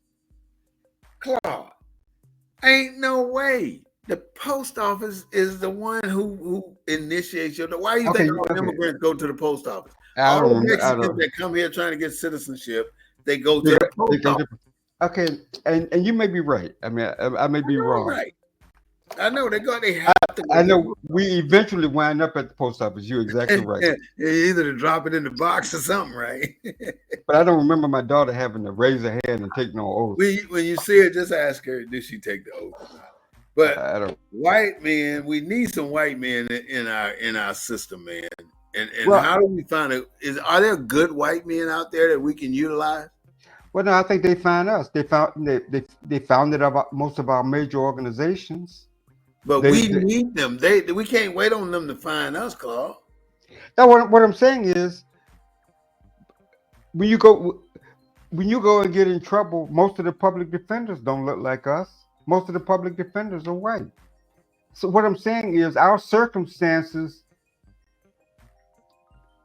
Claude, ain't no way. The post office is the one who initiates your. Why do you think all immigrants go to the post office? All the Mexicans that come here trying to get citizenship, they go to the post office. Okay, and you may be right. I mean, I may be wrong. Right. I know they have to I go know we eventually wind up at the post office. You're exactly right. either to drop it in the box or something, right? But I don't remember my daughter having to raise her hand and take no oath. When you see her, just ask her, did she take the oath or not? But I don't. white men, we need some white men in our system, man. And Well, how do we find it? Are there good white men out there that we can utilize? well, no, I think they found us. They founded about most of our major organizations. But They, we they need them. We can't wait on them to find us, Claude. now what I'm saying is when you go when you go and get in trouble, most of the public defenders don't look like us. Most of the public defenders are white. So what I'm saying is our circumstances,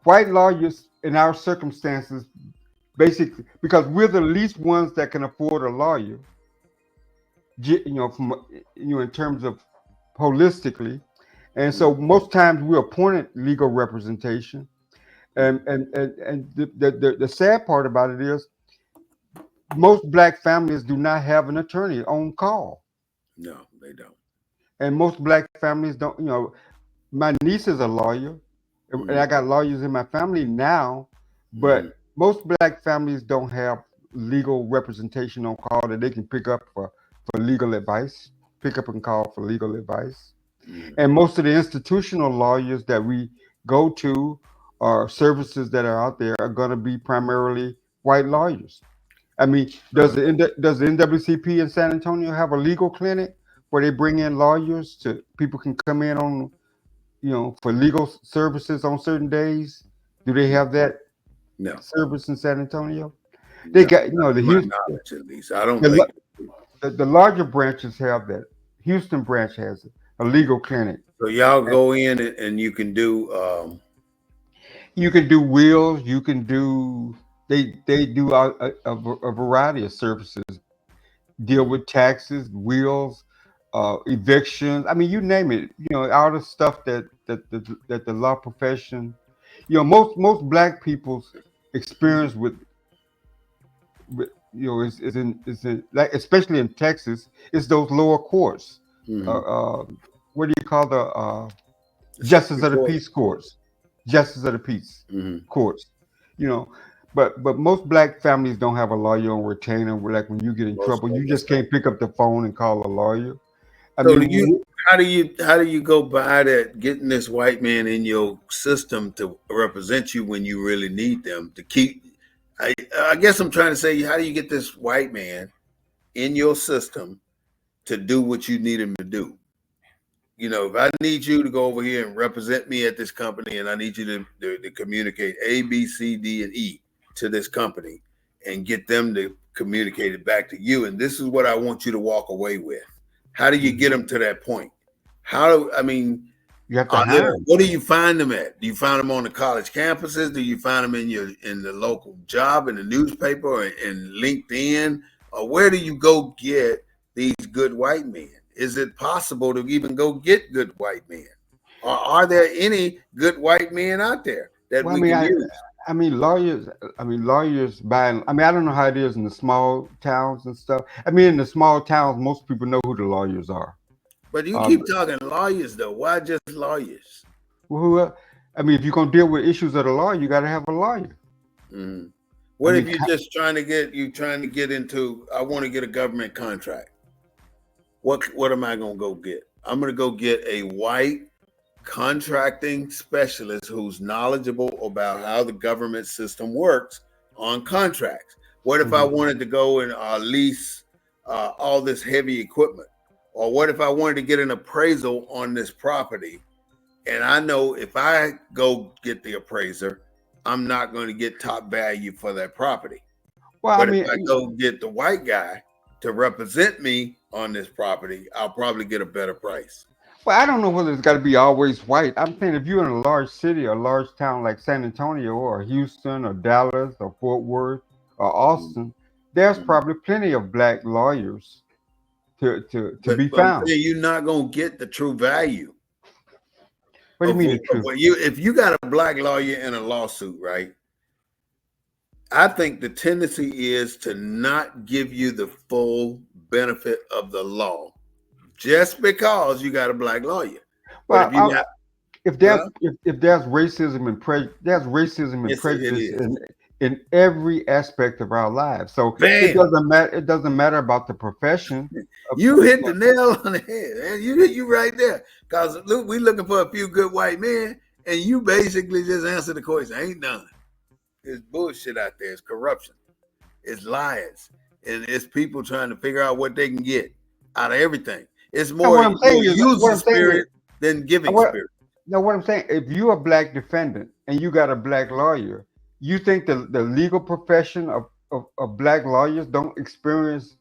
white lawyers in our circumstances, basically because we're the least ones that can afford a lawyer, from in terms of holistically, and so most times we're appointed legal representation, and the sad part about it is most black families do not have an attorney on call, No, they don't. and most black families don't. My niece is a lawyer, and I got lawyers in my family now, Mm-hmm. but most black families don't have legal representation on call that they can pick up for legal advice, pick up and call for legal advice. Mm-hmm. And most of the institutional lawyers that we go to or services that are out there are going to be primarily white lawyers. I mean, does the NWCP in San Antonio have a legal clinic where they bring in lawyers to people can come in on for legal services on certain days? Do they have that No, service in San Antonio? They no, got not the to my Houston, knowledge at least. I don't think. the, the larger branches have that. Houston branch has it, a legal clinic. So y'all go in and you can do. You can do wills. You can do. They do a variety of services. Deal with taxes, wills, evictions. I mean, you name it. All the stuff that the law profession. Most black people's experience with is in like especially in Texas, it's those lower courts. Uh, uh, what do you call the justice of the peace courts? Justice of the peace courts. You know, but most black families don't have a lawyer on retainer. Like when you get in trouble, you just can't pick up the phone and call a lawyer. I So mean, how do you go by that getting this white man in your system to represent you when you really need them to keep? I guess I'm trying to say, how do you get this white man in your system to do what you need him to do? If I need you to go over here and represent me at this company, and I need you to communicate A, B, C, D, and E to this company and get them to communicate it back to you, and this is what I want you to walk away with. How do you get them to that point? You have to hire them. What do you find them at? Do you find them on the college campuses? Do you find them in the local job, in the newspaper, or in LinkedIn? Or where do you go get these good white men? Is it possible to even go get good white men? Or are there any good white men out there that we can use? I mean, lawyers. I don't know how it is in the small towns and stuff. I mean, in the small towns, most people know who the lawyers are. But you keep talking lawyers, though. Why just lawyers? Well, if you're gonna deal with issues of the law, you got to have a lawyer. Mm-hmm. What if you're just trying to get into? I want to get a government contract. What am I gonna go get? I'm gonna go get a white contracting specialist who's knowledgeable about how the government system works on contracts. What if I wanted to go and lease all this heavy equipment? Or what if I wanted to get an appraisal on this property? And I know if I go get the appraiser, I'm not going to get top value for that property. But if I go get the white guy to represent me on this property, I'll probably get a better price. Well, I don't know whether it's got to be always white. I'm saying if you're in a large city or large town like San Antonio or Houston or Dallas or Fort Worth or Austin, there's probably plenty of black lawyers to be found. I'm saying you're not going to get the true value. What do you mean? If you got a black lawyer in a lawsuit, right? I think the tendency is to not give you the full benefit of the law. just because you got a black lawyer. But Well, if you got, if there's racism and there's racism and yes, it prejudice is. in every aspect of our lives. So it Bam. doesn't matter. It doesn't matter about the profession. You hit the nail on the head, man. You right there. Because look, we looking for a few good white men, and you basically just answer the question. Ain't none. It's bullshit out there. It's corruption. It's lies. And it's people trying to figure out what they can get out of everything. It's more what I'm saying is, user spirit than giving spirit. No, what I'm saying, if you're a black defendant and you got a black lawyer, you think the legal profession of black lawyers don't experience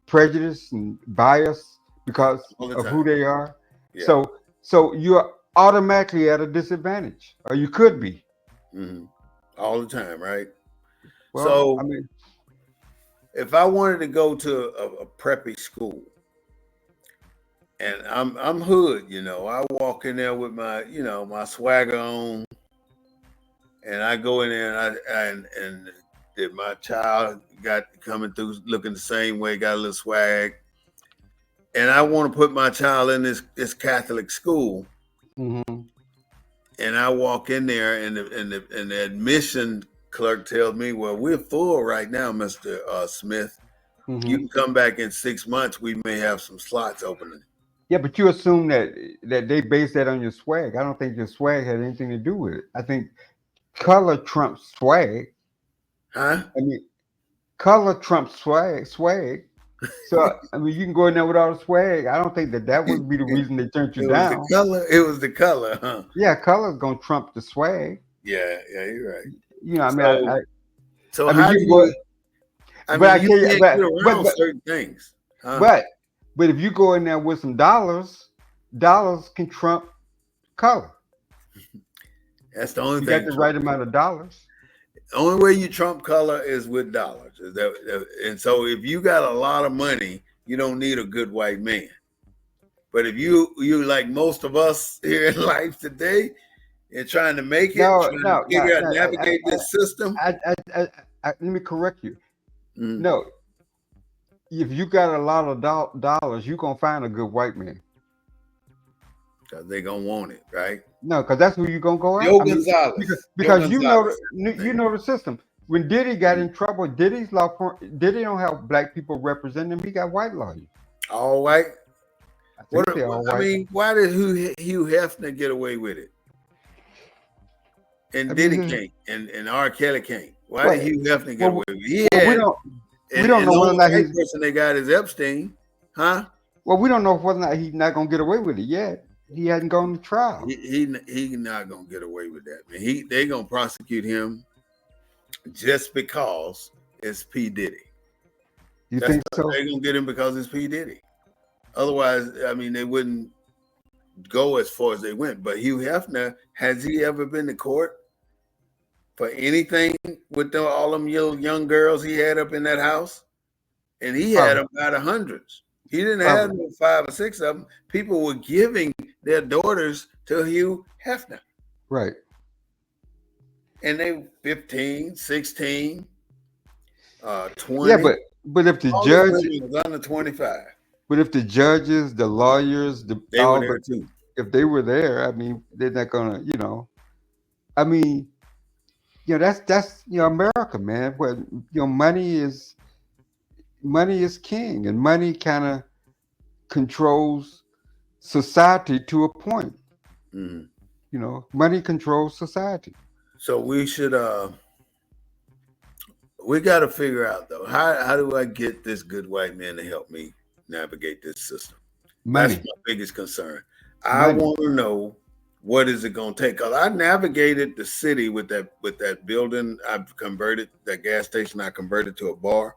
prejudice and bias because of who they are? Yeah. So you're automatically at a disadvantage, or you could be. Mm-hmm. All the time, right? Well, so, I mean, if I wanted to go to a preppy school, and I'm hood, I walk in there with my, my swagger on, and I go in there and if my child got coming through looking the same way, got a little swag, and I want to put my child in this Catholic school, mm-hmm. and I walk in there, and the admission clerk tells me, "Well, we're full right now, Mr. Smith. Mm-hmm. You can come back in 6 months. We may have some slots opening." Yeah, but you assume that they base that on your swag. I don't think your swag had anything to do with it. I think color trumps swag. Huh? I mean, color trumps swag. So I mean, you can go in there with all the swag. I don't think that would be the reason they turned you down. It was the color, huh? Yeah, color's gonna trump the swag. Yeah, you're right. You know, I mean, so how do you? I mean, you can't get around certain things. Huh? But if you go in there with some dollars can trump color. That's the only thing. You got the right amount of dollars. The only way you trump color is with dollars. And so if you got a lot of money, you don't need a good white man. But if you like most of us here in life today and trying to make it, navigate this system. Let me correct you. Mm. No. If you got a lot of dollars, you're going to find a good white man. Because they're going to want it, right? No, because that's who you're going to go after. Gonzalez. Because you know the system. When Diddy got in trouble, Diddy don't have black people represent him. He got white lawyers. All white? I mean, why did Hugh Hefner get away with it? And Diddy can't, and R. Kelly can't. Why did Hugh Hefner get away with it? We don't know whether or not the person they got is Epstein, huh? Well, we don't know whether or not he's not gonna get away with it yet. He hasn't gone to trial. He not gonna get away with that, man. They gonna prosecute him just because it's P. Diddy. You think so? They gonna get him because it's P. Diddy. Otherwise, I mean, they wouldn't go as far as they went. But Hugh Hefner, has he ever been to court for anything with all them young girls he had up in that house? And he had them by the hundreds. He didn't have 5 or 6 of them. People were giving their daughters to Hugh Hefner. Right. And they 15, 16, 20. Yeah, but if the judge was under 25. But if the judges, the lawyers, they were there too. If they were there, I mean, they're not gonna, I mean, that's America, man. Where money is king, and money kind of controls society to a point. Mm-hmm. Money controls society. So we should we got to figure out though, how do I get this good white man to help me navigate this system? Money. That's my biggest concern. I want to know what is it going to take? Because I navigated the city with that building. I've converted that gas station. I converted to a bar,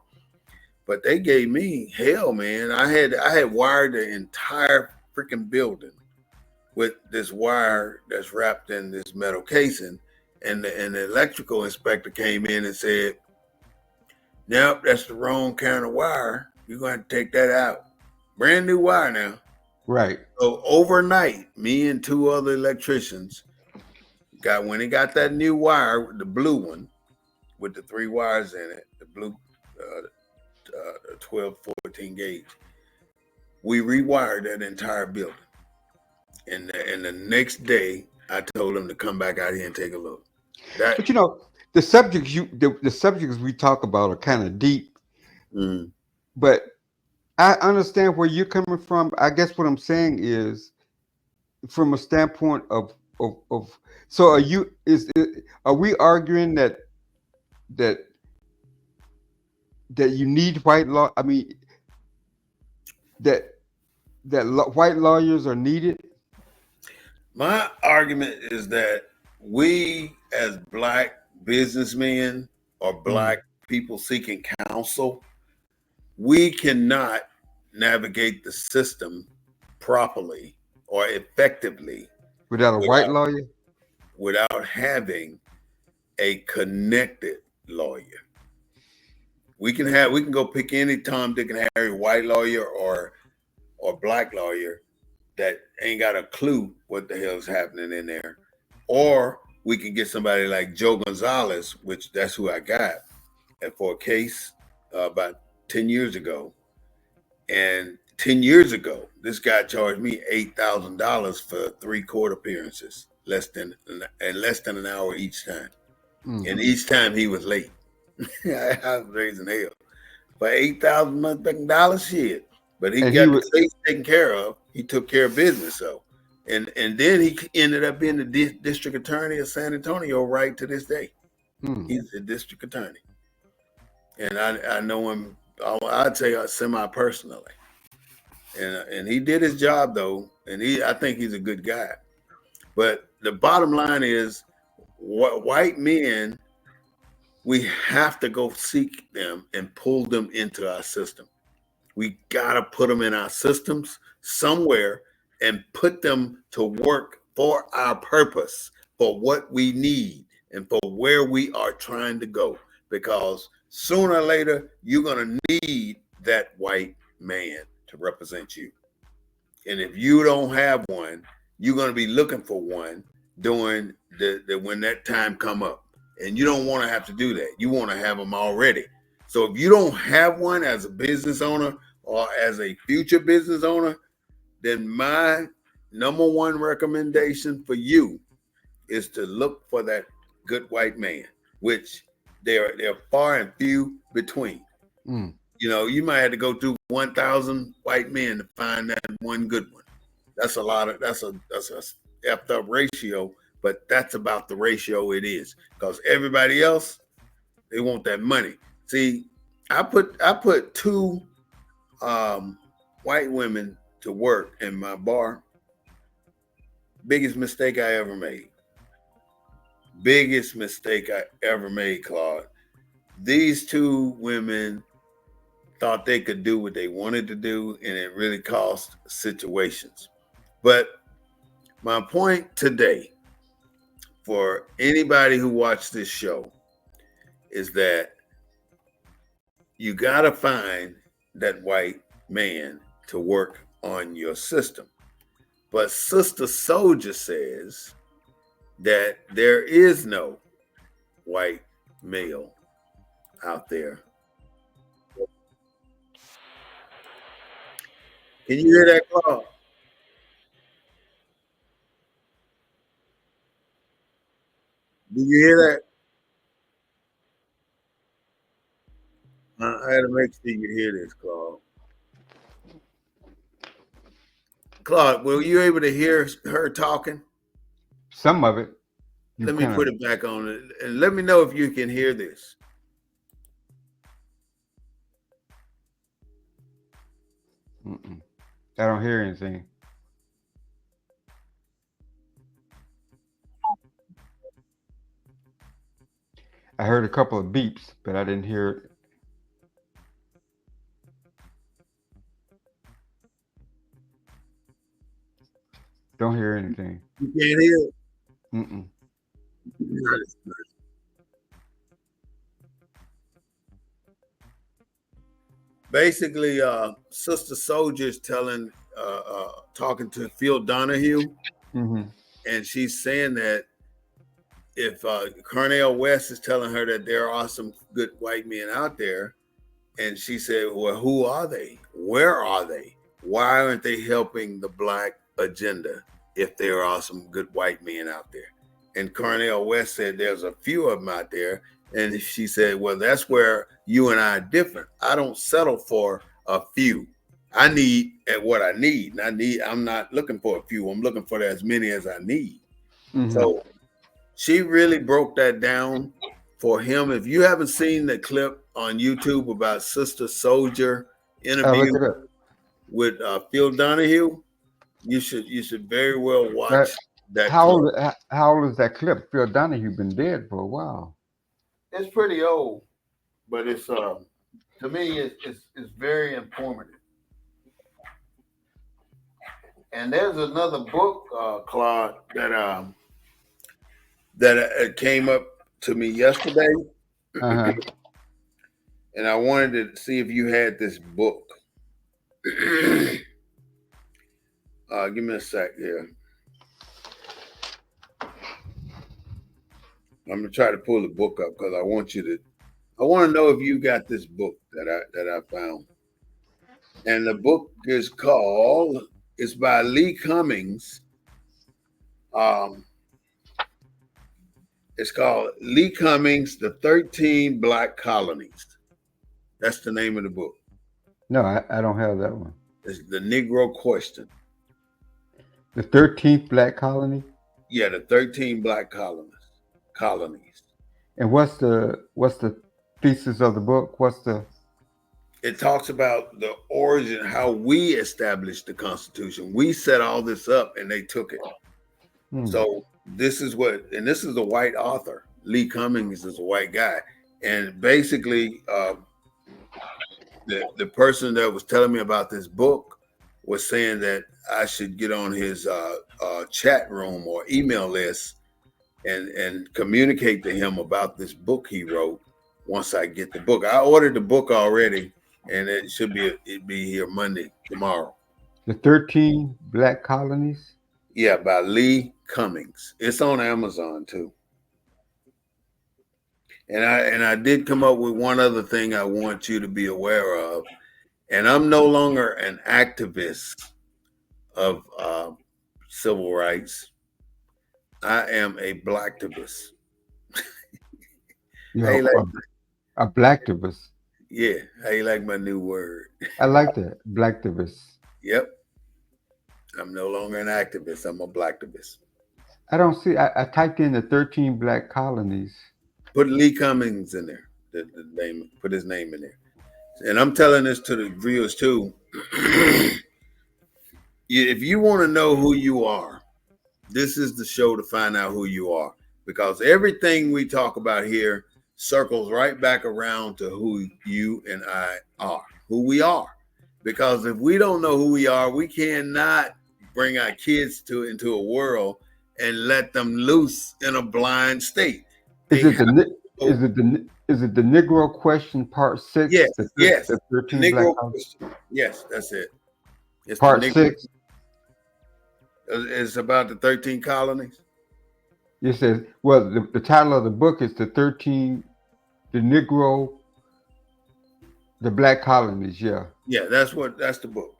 but they gave me hell, man. I had wired the entire freaking building with this wire that's wrapped in this metal casing, and the electrical inspector came in and said, "Nope, that's the wrong kind of wire. You're going to take that out. Brand new wire now." Right. So overnight, me and 2 other electricians when they got that new wire, the blue one with the 3 wires in it, the blue 12, 14 gauge. We rewired that entire building. And the next day, I told him to come back out here and take a look. But you know, the subjects the subjects we talk about are kind of deep, mm, but I understand where you're coming from. I guess what I'm saying is from a standpoint of so are we arguing that that you need white law? I mean that white lawyers are needed? my argument is that we, as Black businessmen or Black people seeking counsel, we cannot navigate the system properly or effectively Without a white without, lawyer? without having a connected lawyer. We can go pick any Tom, Dick, and Harry white lawyer or Black lawyer that ain't got a clue what the hell's happening in there. Or we can get somebody like Joe Gonzalez, which that's who I got, and for a case about 10 years ago. And 10 years ago, this guy charged me $8,000 for 3 court appearances, less than an hour each time. And each time he was late. I was raising hell. For $8,000 shit. But he got the case taken care of. He took care of business. So, and then he ended up being the district attorney of San Antonio right to this day. He's the district attorney. And I know him, I'd say semi-personally. And he did his job though. And I think he's a good guy. But the bottom line is, white men, we have to go seek them and pull them into our system. We got to put them in our systems somewhere and put them to work for our purpose, for what we need and for where we are trying to go. Because sooner or later, you're going to need that white man to represent you. And if you don't have one, you're going to be looking for one during when that time come up. And you don't want to have to do that. You want to have them already. So if you don't have one as a business owner or as a future business owner, then my number one recommendation for you is to look for that good white man, which they're far and few between. You know, you might have to go through 1,000 white men to find that one good one. That's a lot of that's a effed up ratio, but that's about the ratio it is. Because everybody else, they want that money. See, I put 2 white women to work in my bar. Biggest mistake I ever made. Biggest mistake I ever made, Claude. These 2 women thought they could do what they wanted to do, and it really caused situations. But my point today for anybody who watched this show is that you got to find that white man to work on your system. But Sister Soldier says that there is no white male out there. Can you hear that, Claude? Do you hear that? I had to make sure you hear this, Claude. Claude, were you able to hear her talking? Some of it. Let me put it back on it, and let me know if you can hear this. I don't hear anything. I heard a couple of beeps, but I didn't hear it. Don't hear anything. You can't hear it? Mm-mm. Basically, Sister Soldier is talking to Phil Donahue, and she's saying that if Cornel West is telling her that there are some good white men out there, and she said, well, who are they? Where are they? why aren't they helping the black agenda if there are some good white men out there? And Cornell West said there's a few of them out there. And she said, well, that's where you and I are different. I don't settle for a few. I need at what I need. And I'm not looking for a few. I'm looking for as many as I need. Mm-hmm. So she really broke that down for him. If you haven't seen the clip on YouTube about Sister Soldier interview with Phil Donahue, you should very well watch that clip. How old is that clip? Phil Donahue been dead for a while. It's pretty old, but it's to me it's very informative. And there's another book, Claude, that came up to me yesterday, Uh-huh. and I wanted to see if you had this book. Give me a sec here. I'm gonna try to pull the book up because I want to know if you got this book that I found. And the book is called. It's by Lee Cummings. It's called Lee Cummings, The 13 Black Colonies. That's the name of the book. No, I don't have that one. It's The Negro Question. The 13th Black Colony? Yeah, the 13 Black colonies. And what's the thesis of the book? It talks about the origin, how we established the Constitution. We set all this up and they took it. So this is a white author. Lee Cummings is a white guy. And basically, the person that was telling me about this book was saying that I should get on his chat room or email list and communicate to him about this book he wrote once I get the book. I ordered the book already, and it'd be here tomorrow. The 13 Black Colonies? Yeah, by Lee Cummings. It's on Amazon too. And I did come up with one other thing I want you to be aware of. And I'm no longer an activist of civil rights. I am a blacktivist. A blacktivist. Yeah, how you like my new word? I like that, blacktivist. Yep. I'm no longer an activist. I'm a blacktivist. I don't see. I typed in the 13 Black Colonies. Put Lee Cummings in there. The name. Put his name in there. And I'm telling this to the viewers too. If you want to know who you are, this is the show to find out who you are. Because everything we talk about here circles right back around to who you and I are, who we are. Because if we don't know who we are, we cannot bring our kids into a world and let them loose in a blind state. Is it the Negro Question Part 6? Yes, the 13 Negro Black Question. Yes, that's it. It's Part 6. It's about the 13 colonies. It says, well, the title of the book is the Black Colonies. Yeah. Yeah, that's the book.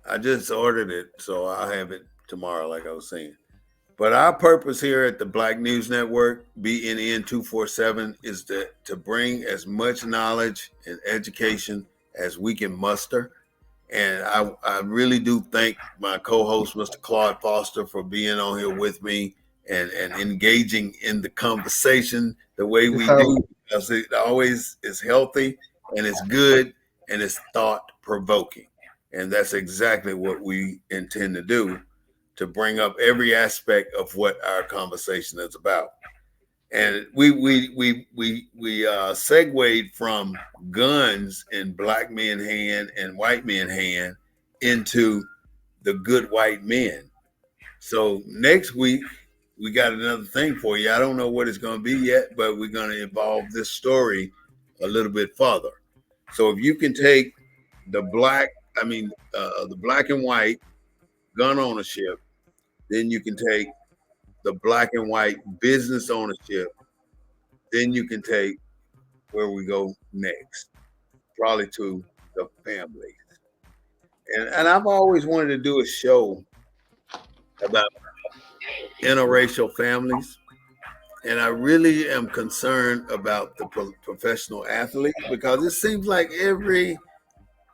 I just ordered it, so I'll have it tomorrow, like I was saying. But our purpose here at the Black News Network, BNN 247, is to bring as much knowledge and education as we can muster. And I really do thank my co-host, Mr. Claude Foster, for being on here with me and engaging in the conversation the way we do, because it always is healthy and it's good and it's thought-provoking. And that's exactly what we intend to do, to bring up every aspect of what our conversation is about. And we segued from guns in black men hand and white men hand into the good white men. So next week, we got another thing for you. I don't know what it's going to be yet, but we're going to evolve this story a little bit further. So if you can take the black and white gun ownership, then you can take the black and white business ownership. Then you can take where we go next, probably to the families. And I've always wanted to do a show about interracial families. And I really am concerned about the professional athlete because it seems like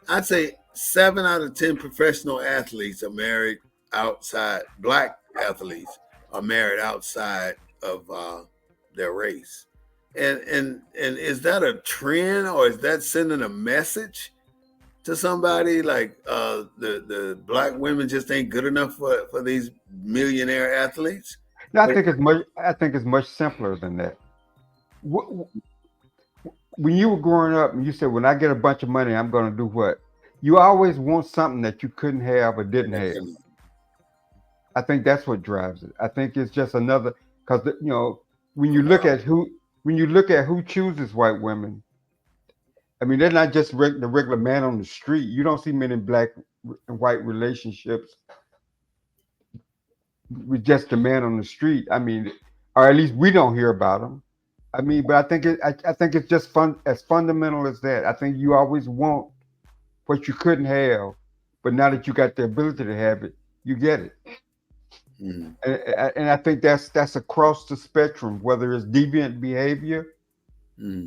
I'd say 7 out of 10 professional athletes are married outside, black athletes are married outside of their race. And is that a trend or is that sending a message to somebody like the black women just ain't good enough for these millionaire athletes? No, I think it's much. I think it's much simpler than that. When you were growing up, and you said, "When I get a bunch of money, I'm going to do what?" You always want something that you couldn't have or didn't have. I think that's what drives it. I think it's just another because when you look at who chooses white women, I mean they're not just the regular man on the street. You don't see many black and white relationships with just the man on the street. I mean, or at least we don't hear about them. I mean, but I think it's just as fundamental as that. I think you always want what you couldn't have, but now that you got the ability to have it, you get it. Mm-hmm. And I think that's across the spectrum, whether it's deviant behavior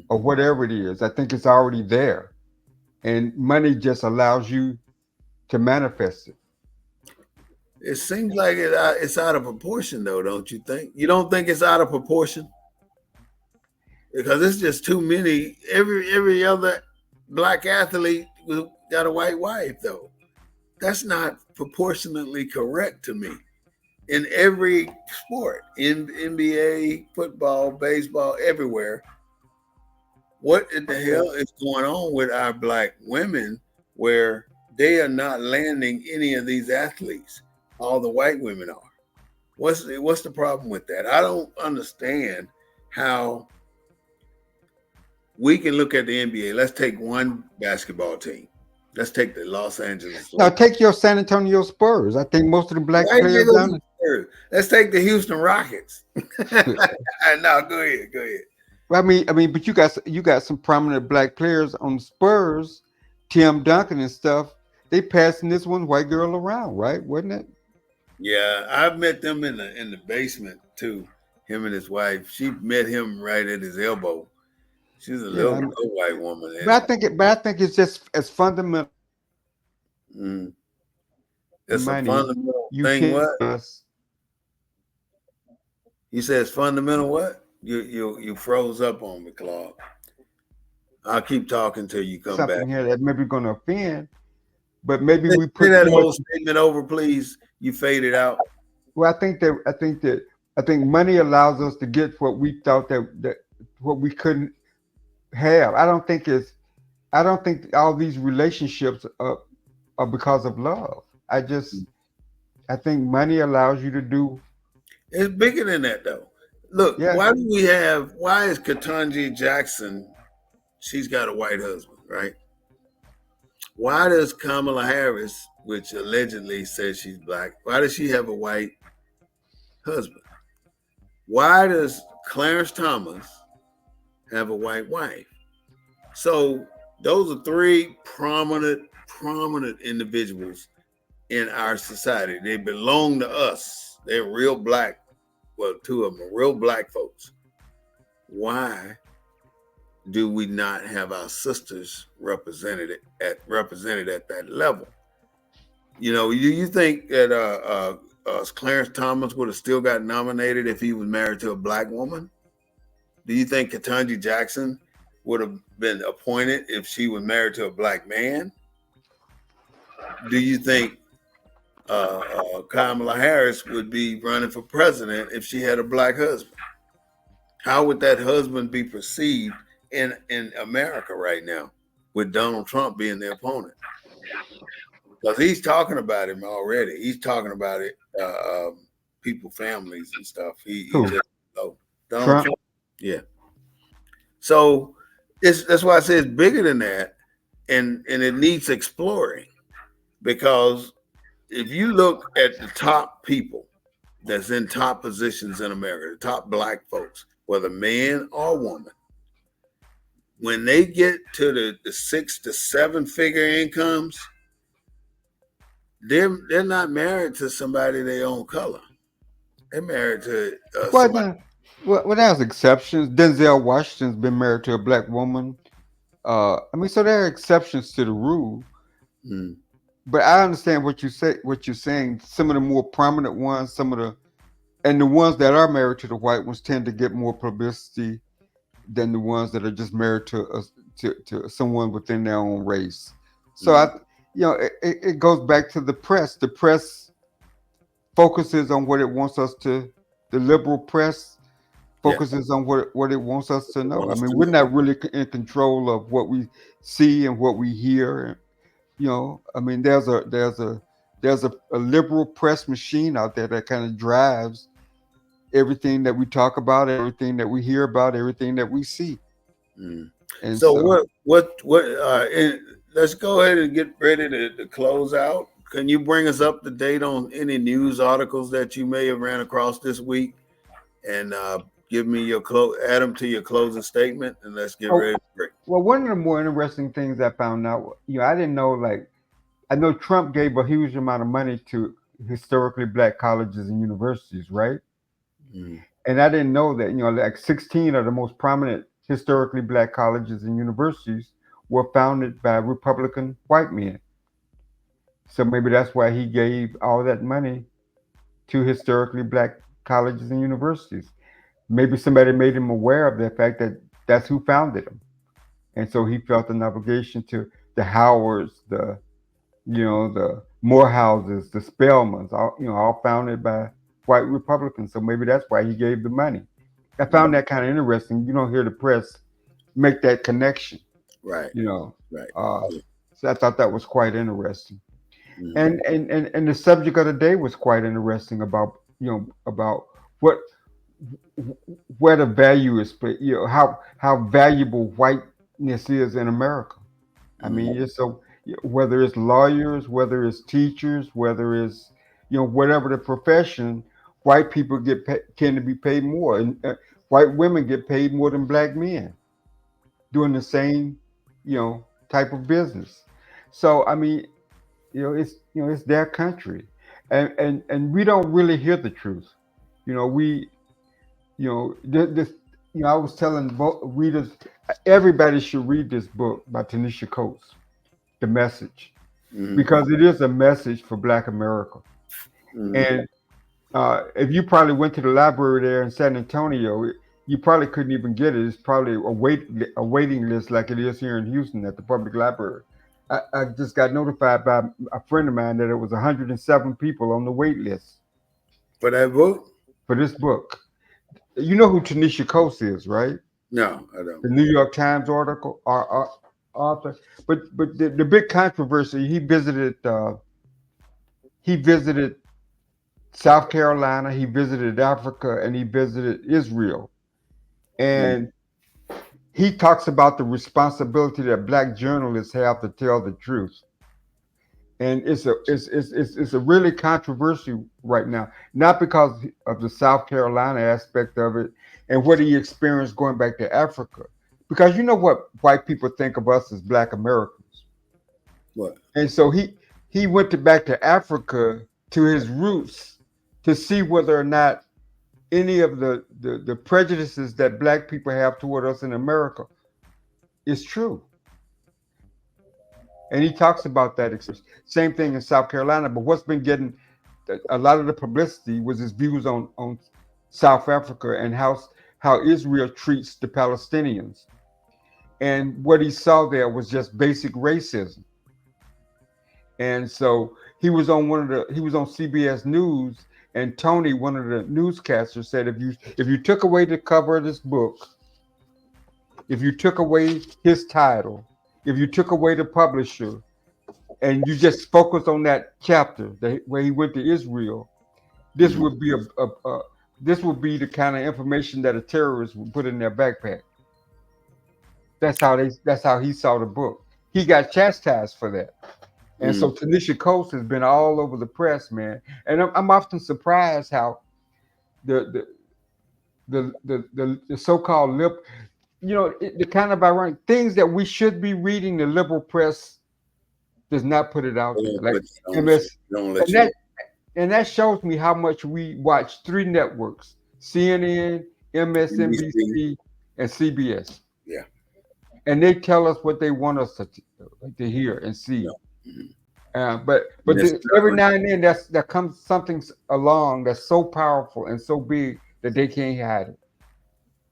or whatever it is. I think it's already there, and money just allows you to manifest it. It seems like it's out of proportion, though, don't you think? You don't think it's out of proportion? Because it's just too many. Every other black athlete got a white wife, though. That's not proportionately correct to me. In every sport, in NBA, football, baseball, everywhere, what in the hell is going on with our black women where they are not landing any of these athletes? All the white women are. What's the problem with that? I don't understand how we can look at the NBA. Let's take one basketball team. Let's take the Los Angeles. Now take your San Antonio Spurs. I think most of the black players down there. Let's take the Houston Rockets. No, go ahead. Well, I mean, but you got some prominent black players on the Spurs, Tim Duncan and stuff. They passing this one white girl around, right? Wasn't it? Yeah, I've met them in the basement too. Him and his wife. She met him right at his elbow. She's a little white woman. But I think it's just as fundamental. It's money, a fundamental you thing. What? Us. You said it's fundamental. What? You froze up on me, Claude. I'll keep talking till you come something back. Here that maybe going to offend, but maybe we put that whole statement over, please. You faded out. Well, I think money allows us to get what we thought that what we couldn't have. I don't think all these relationships are because of love. I think money allows you to do. It's bigger than that, though. Look, why is Ketanji Jackson? She's got a white husband, right? Why does Kamala Harris, which allegedly says she's black, why does she have a white husband? Why does Clarence Thomas have a white wife? So those are three prominent individuals in our society. They belong to us. They're real black. Well, two of them are real black folks. Why do we not have our sisters represented at that level? You know, you think that Clarence Thomas would have still got nominated if he was married to a black woman? Do you think Ketanji Jackson would have been appointed if she was married to a black man? Do you think Kamala Harris would be running for president if she had a black husband? How would that husband be perceived in America right now with Donald Trump being the opponent? Because he's talking about him already. He's talking about it, people, families and stuff. Donald Trump. Yeah. So that's why I say it's bigger than that, and it needs exploring. Because if you look at the top people that's in top positions in America, the top black folks, whether man or woman, when they get to the 6 to 7 figure incomes, they're not married to somebody they own color. They're married to Well, somebody. now, well, there's exceptions. Denzel Washington's been married to a black woman. I mean, so there are exceptions to the rule. Mm, But I understand what you say. What you're saying. Some of the more prominent ones, some of the and the ones that are married to the white ones tend to get more publicity than the ones that are just married to someone within their own race. So mm. it goes back to the press. The press focuses on what it wants us to. The liberal press Yeah, focuses on what it wants us to know. want I us mean, to we're know. not really in control of what we see and what we hear. I mean, there's a liberal press machine out there that kind of drives everything that we talk about, everything that we hear about, everything that we see. Mm. And So so, what? Let's go ahead and get ready to close out. Can you bring us up to date on any news articles that you may have ran across this week, and give me add them to your closing statement, and let's get oh, ready to break. well, one of the more interesting things I found out, I didn't know, like, I know Trump gave a huge amount of money to historically black colleges and universities, right? Mm. And I didn't know that, like 16 of the most prominent historically black colleges and universities were founded by Republican white men. So maybe that's why he gave all that money to historically black colleges and universities. Maybe somebody made him aware of the fact that that's who founded them. And so he felt an obligation to the Howards, the Morehouses, the Spelmans, all founded by white Republicans. So maybe that's why he gave the money. I Mm. found that kind of interesting. You don't hear the press make that connection, Right, you know. right. Uh, Yeah. so I thought that was quite interesting. Mm. And the subject of the day was quite interesting about what where the value is, how valuable whiteness is in America. I Mm. mean, it's so whether it's lawyers, whether it's teachers, whether it's whatever the profession, white people tend to be paid more, and white women get paid more than black men doing the same type of business. So I mean, it's their country, and we don't really hear the truth. We this I was telling readers, everybody should read this book by Tanisha Coates, The Message, Mm. because it is a message for Black America. Mm. And if you probably went to the library there in San Antonio, you probably couldn't even get it. It's probably a waiting list like it is here in Houston at the public library. I just got notified by a friend of mine that it was 107 people on the wait list For that book? for this book. You know who Tanisha Coates is, right? No, I don't. The New York Times article author. But the big controversy, he visited South Carolina, he visited Africa, and he visited Israel. Mm. And he talks about the responsibility that black journalists have to tell the truth. And it's a really controversial right now, not because of the South Carolina aspect of it and what he experienced going back to Africa, because you know what white people think of us as Black Americans, What? and so he went back to Africa to his roots to see whether or not any of the prejudices that Black people have toward us in America is true. And he talks about that experience. Same thing in South Carolina. But what's been getting a lot of the publicity was his views on South Africa and how Israel treats the Palestinians. And what he saw there was just basic racism. And so he was on CBS News, and Tony, one of the newscasters, said if you took away the cover of this book, if you took away his title, if you took away the publisher, and you just focus on that chapter where he went to Israel, this Mm. would be this would be the kind of information that a terrorist would put in their backpack. That's how he saw the book. He got chastised for that. And so Mm. Tanisha Coates has been all over the press, man. And I'm often surprised how the the so-called the kind of ironic things that we should be reading the liberal press, does not put it out They there. don't Like put it on the show. MS, Don't let and you. that shows me how much we watch 3 networks: CNN, NBC. MSNBC, and CBS. Yeah. And they tell us what they want us to hear and Yeah. see. Mhm. But And it's every not- now and then that comes something along that's so powerful and so big that they can't hide it.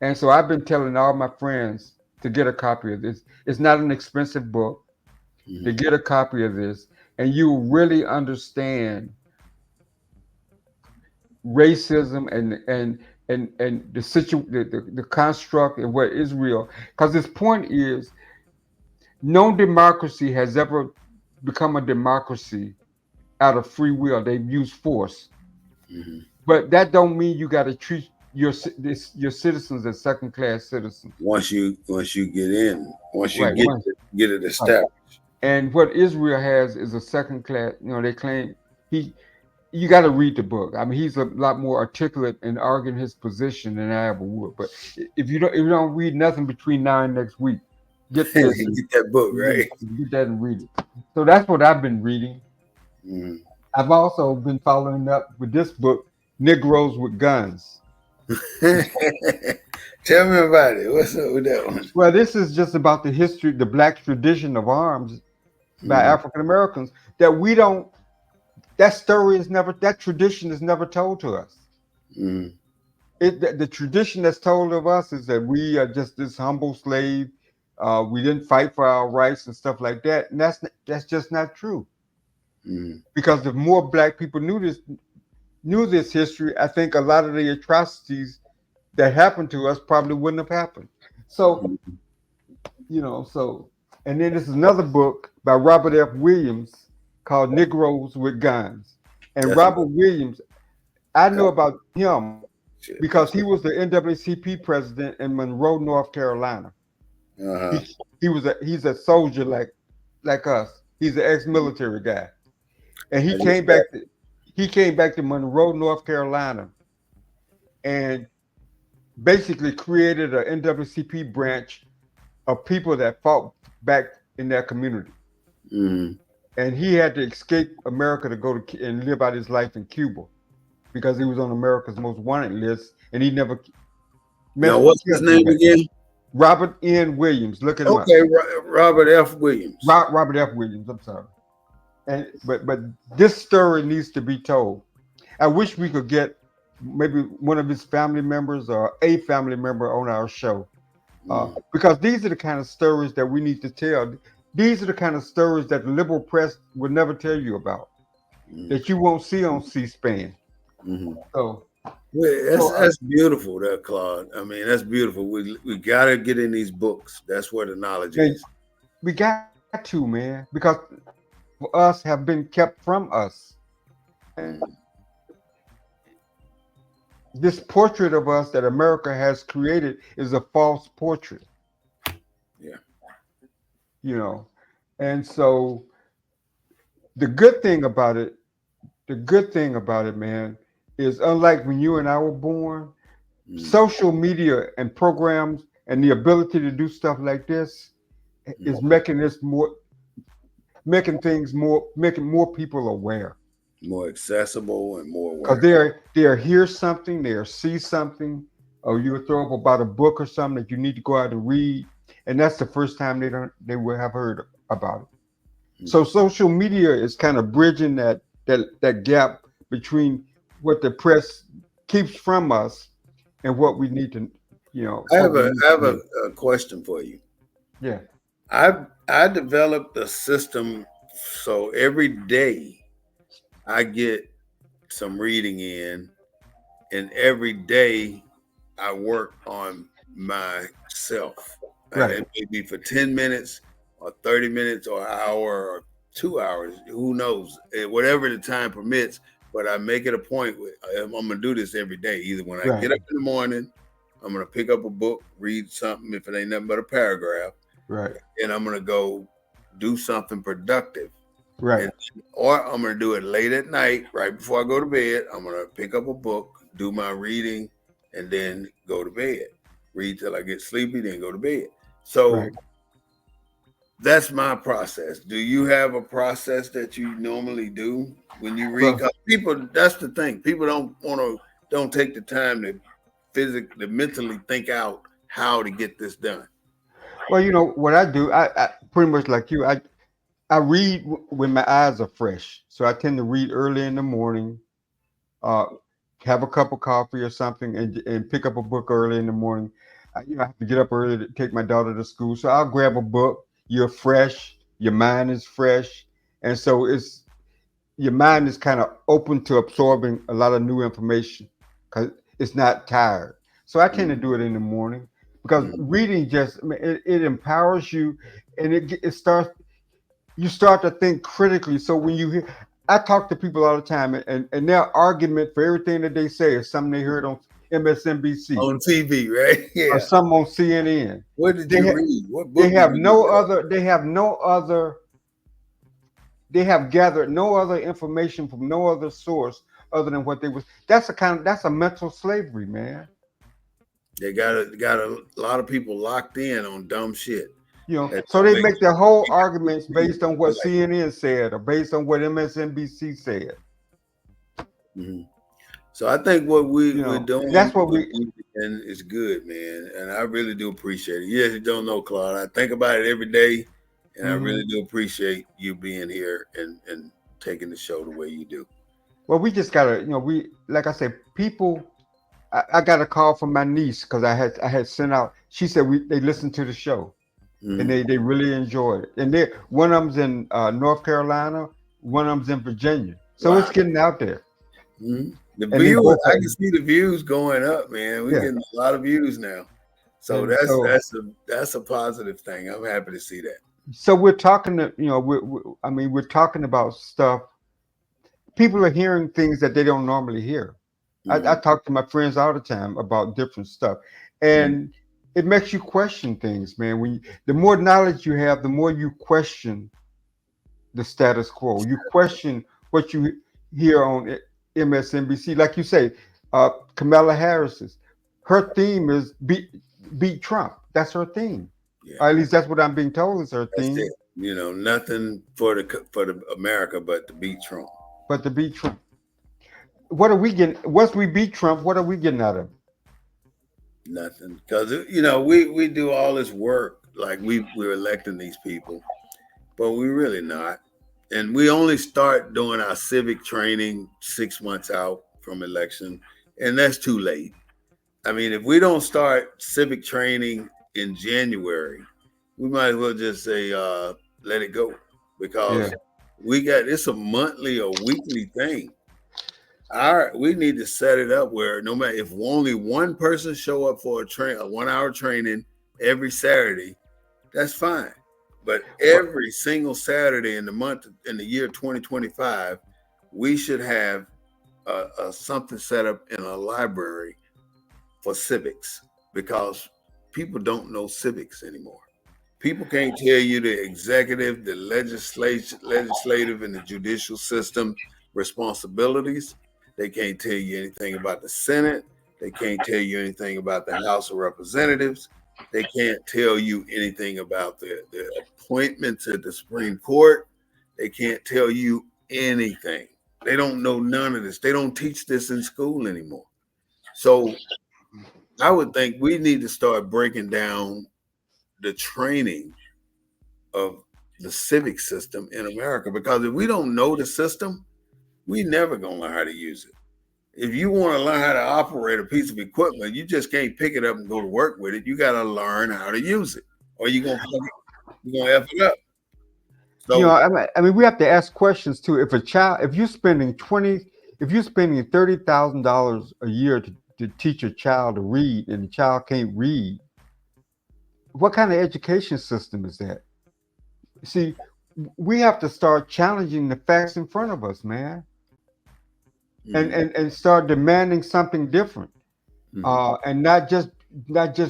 And so I've been telling all my friends to get a copy of this. It's not an expensive book. To Mhm. get a copy of this, and you really understand racism and the construct and what is real. Because his point is, no democracy has ever become a democracy out of free will. They've used force, Mhm. but that don't mean you got to treat your citizens as second class citizens. Once you get in, once you Right. get it Right. established. And what Israel has is a second class. They claim he. You got to read the book. I mean, he's a lot more articulate in arguing his position than I ever would. But if you don't read nothing between now and next week, get this, Get that book right. get that and read it. So that's what I've been reading. Mhm. I've also been following up with this book, Negroes with Guns. Tell me about it. What's up with that one? Well, this is just about the history, the black tradition of arms by Mhm. African Americans that we don't. That story is never. That tradition is never told to us. Mhm. The tradition that's told of us is that we are just this humble slave. We didn't fight for our rights and stuff like that, and that's just not true. Mhm. Because if more black people knew this history, I think a lot of the atrocities that happened to us probably wouldn't have happened. So Mhm. and then there's another book by Robert F. Williams called Negroes with Guns. And That's Robert another Williams, I know copy. about him Shit. because he was the NAACP president in Monroe, North Carolina. Uh-huh. He's a soldier like us. He's an ex-military guy, and he And this came back. He came back to Monroe, North Carolina, and basically created a NAACP branch of people that fought back in their community. Mhm. And he had to escape America to go to and live out his life in Cuba because he was on America's Most Wanted list, and he never Now, met what's his killed name nobody. again? Robert N. Williams. Look him up. Okay, Robert F. Williams. Robert F. Williams. I'm sorry. And but this story needs to be told. I wish we could get maybe one of his family members or a family member on our show, Mhm. because these are the kind of stories that we need to tell. These are the kind of stories that the liberal press will never tell you about, Mhm. that you won't see on C-SPAN. Mhm. So, Well, so that's beautiful, that Claude. I mean, that's beautiful. We gotta get in these books. That's where the knowledge man, is. we got to, man, because for us have been kept from us. Mhm. This portrait of us that America has created is a false portrait, Yeah. And so the good thing about it, man, is unlike when you and I were born, Mhm. social media and programs and the ability to do stuff like this is making more people aware. More accessible and more Because aware. they're hear something, they'll see something, or you'll throw up about a book or something that you need to go out and read, and that's the first time they will have heard about it. So social media is kind of bridging that gap between what the press keeps from us and what we need to, I what have we a need I have to hear. a question for you. Yeah. I developed a system so every day I get some reading in, and every day I work on myself. And Right. it may be for 10 minutes or 30 minutes or an hour or 2 hours, who knows, whatever the time permits. But I make it a point, I'm going to do this every day. Either when I Right. get up in the morning, I'm going to pick up a book, read something, if it ain't nothing but a paragraph, Right. and I'm going to go do something productive. Right. And, or I'm going to do it late at night, right before I go to bed. I'm going to pick up a book, do my reading, and then go to bed. Read till I get sleepy, then go to bed. So Right. that's my process. Do you have a process that you normally do when you read? Well, 'Cause people, that's the thing. People don't take the time to physically, mentally think out how to get this done. well, you know what I do. I pretty much like you. I read when my eyes are fresh, so I tend to read early in the morning. Uh, have a cup of coffee or something, and pick up a book early in the morning. I have to get up early to take my daughter to school, so I'll grab a book. You're fresh, your mind is fresh, and so it's your mind is kind of open to absorbing a lot of new information because it's not tired. So I tend to Mm-hmm. do it in the morning because Mm-hmm. reading just I mean, it empowers you, and it starts you start to think critically. So when you hear, I talk to people all the time, and their argument for everything that they say is something they heard on MSNBC On TV, right? or Yeah. some on CNN. What did They you ha- read? What they book did have you no look at? other. They have no other. They have gathered no other information from no other source other than what they was. That's a mental slavery, man. They got a lot of people locked in on dumb shit You know, that so don't they make make their whole arguments sense. based on what CNN said or based on what MSNBC said. Mhm. So I think what You we're know, that's doing what with we. you, and is good, man. And I really do appreciate it. Yes, you don't know, Claude. I think about it every day, and I Mhm. really do appreciate you being here and taking the show the way you do. Well, we just gotta, we like I said, people. I got a call from my niece because I had sent out. She said they listened to the show and Mm-hmm. they really enjoyed it. And they one of them's in North Carolina, one of them's in Virginia. So it's Wow. getting out there, Mm-hmm. The and they views, both I have, can see the views going up, man. We're yeah. getting a lot of views now. So And that's a positive thing. I'm happy to see that. so we're talking to I mean we're talking about stuff. People are hearing things that they don't normally hear. I Mm-hmm. talk to my friends all the time about different stuff, Mm-hmm. and it makes you question things, man. The more knowledge you have, the more you question the status quo. You question what you hear on MSNBC, like you say, Kamala Harris's. Her theme is beat Trump. That's her theme. Yeah, Or at least that's what I'm being told is her that's theme. it. Nothing for the America but to beat Trump. But to beat Trump, what are we getting? Once we beat Trump, what are we getting out of it? Nothing, because we do all this work like we're electing these people, but we really not. And we only start doing our civic training 6 months out from election, and that's too late. I mean, if we don't start civic training in January, we might as well just say let it go, Yeah. because it's a monthly or weekly thing. We need to set it up where no matter if only one person show up for a 1 hour training every Saturday, that's fine. But Well, every single Saturday in the month in the year 2025, we should have something set up in a library for civics, because people don't know civics anymore. People can't tell you the executive, the legislative, and the judicial system responsibilities. They can't tell you anything about the Senate. They can't tell you anything about the House of Representatives. They can't tell you anything about the appointments at the Supreme Court. They can't tell you anything. They don't know none of this. They don't teach this in school anymore. So I would think we need to start breaking down the training of the civic system in America, because if we don't know the system, we never gonna learn how to use it. If you want to learn how to operate a piece of equipment, you just can't pick it up and go to work with it. You got to learn how to use it, or you're gonna f it up. So I mean, we have to ask questions too. If if you're spending $30,000 a year to teach a child to read, and the child can't read, what kind of education system is that? See, we have to start challenging the facts in front of us, man, and mhm, and start demanding something different, mhm, and not just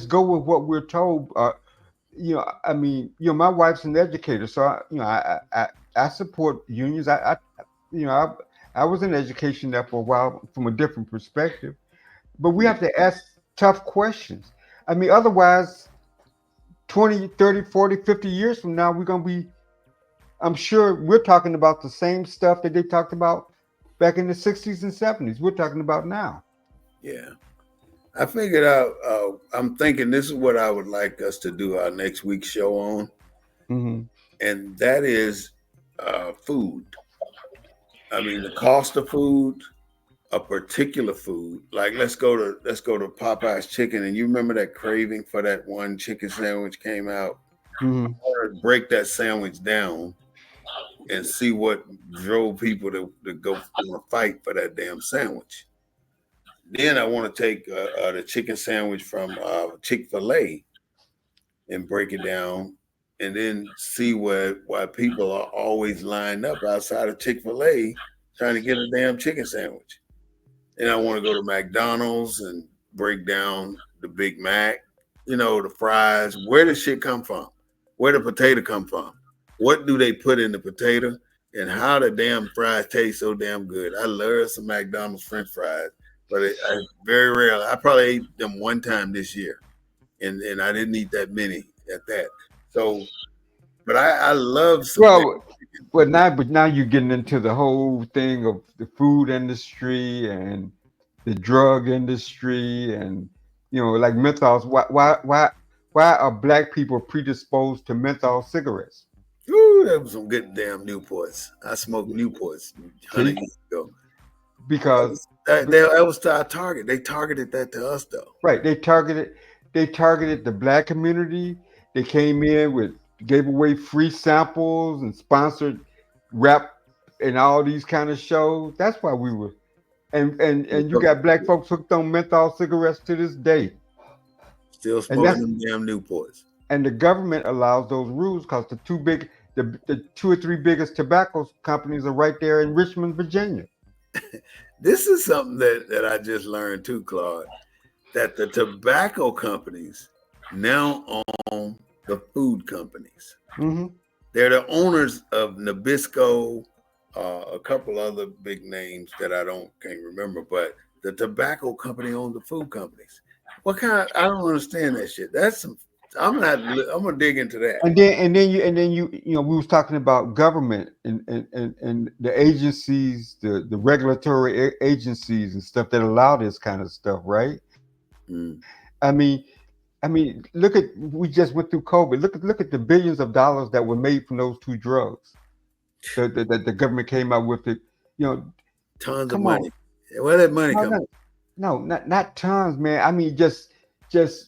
go with what we're told. I mean, my wife's an educator, so I support unions. You know, I was in education there for a while from a different perspective, but we mhm, have to ask tough questions. I mean, otherwise, 20, 30, 40, 50 years from now, we're going to be, I'm sure we're talking about the same stuff that they talked about back in the 60s and 70s. We're talking about now. Yeah. I figured out, I'm thinking this is what I would like us to do our next week's show on. Mm-hmm. And that is food. I mean, the cost of food, a particular food. Like let's go to Popeye's Chicken, and you remember that craving for that one chicken sandwich came out. Mm-hmm. Or break that sandwich down and see what drove people to go fight for that damn sandwich. Then I want to take the chicken sandwich from Chick-fil-A and break it down, and then see why people are always lined up outside of Chick-fil-A trying to get a damn chicken sandwich. And I want to go to McDonald's and break down the Big Mac, the fries. Where does shit come from? Where the potato come from? What do they put in the potato? And how the damn fries taste so damn good. I love some McDonald's French fries, but I very rarely. I probably ate them one time this year, and I didn't eat that many at that. So, but I love some. But now you're getting into the whole thing of the food industry and the drug industry, and like menthols. Why are black people predisposed to menthol cigarettes? Ooh, that was some good damn Newports. I smoked Newports 100 years ago. Because that was our target. They targeted that to us, though. Right. They targeted the black community. They came in gave away free samples and sponsored rap and all these kind of shows. That's why we were, and you got black folks hooked on menthol cigarettes to this day. Still smoking them damn Newports. And the government allows those rules because the two or three biggest tobacco companies are right there in Richmond, Virginia. This is something that I just learned too, Claude, that the tobacco companies now own the food companies. Mm-hmm. They're the owners of Nabisco, a couple other big names that can't remember, but the tobacco company owns the food companies. What kind? I don't understand that shit. I'm gonna dig into that. And then you we was talking about government and the agencies, the regulatory agencies and stuff that allow this kind of stuff, right? Mm. I mean, we just went through COVID. Look at the billions of dollars that were made from those two drugs. That the government came out with it. Tons of money. Where did that money come from? No, not tons, man. I mean, just an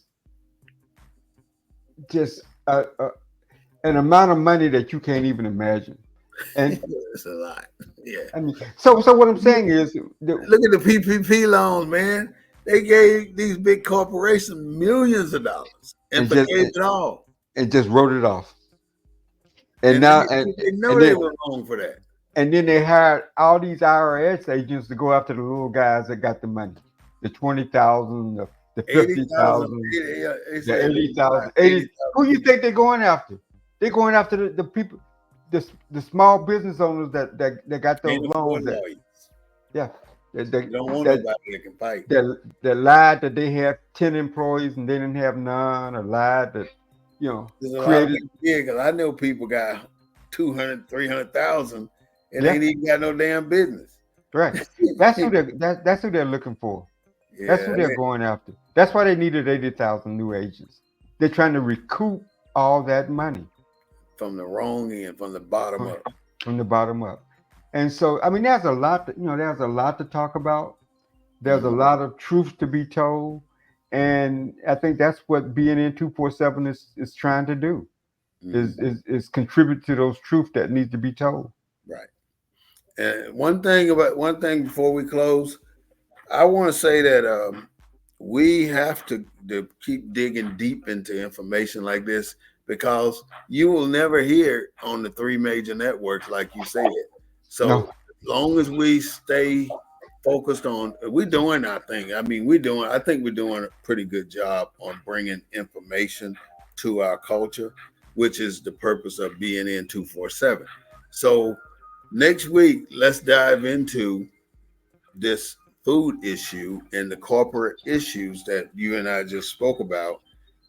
amount of money that you can't even imagine. And it's a lot. Yeah. I mean, so what I'm saying is, look at the PPP loans, man. They gave these big corporations millions of dollars and forgave it all. And just wrote it off. And now they were wrong for that. And then they hired all these IRS agents to go after the little guys that got the money, the 20,000, the 50,000, the 80,000. 80. Who you think they're going after? They're going after the people, the small business owners that got those loans. Yeah. They don't want nobody that can fight. That lied that they have 10 employees and they didn't have none, or lied that, created. Yeah, because I know people got 200, 300,000 and they ain't even got no damn business. Right. That's who they're looking for. Yeah, that's who they're going after. That's why they needed 80,000 new agents. They're trying to recoup all that money from the wrong end, from the bottom up. From the bottom up. And so, I mean, there's a lot to talk about. There's a lot of truth to be told. And I think that's what BNN 247 is trying to do, is contribute to those truths that need to be told. Right. And one thing before we close, I want to say that we have to keep digging deep into information like this, because you will never hear on the three major networks like you said. So as long as we stay focused on, we're doing our thing. I mean, I think we're doing a pretty good job on bringing information to our culture, which is the purpose of BNN 247. So next week, let's dive into this food issue and the corporate issues that you and I just spoke about,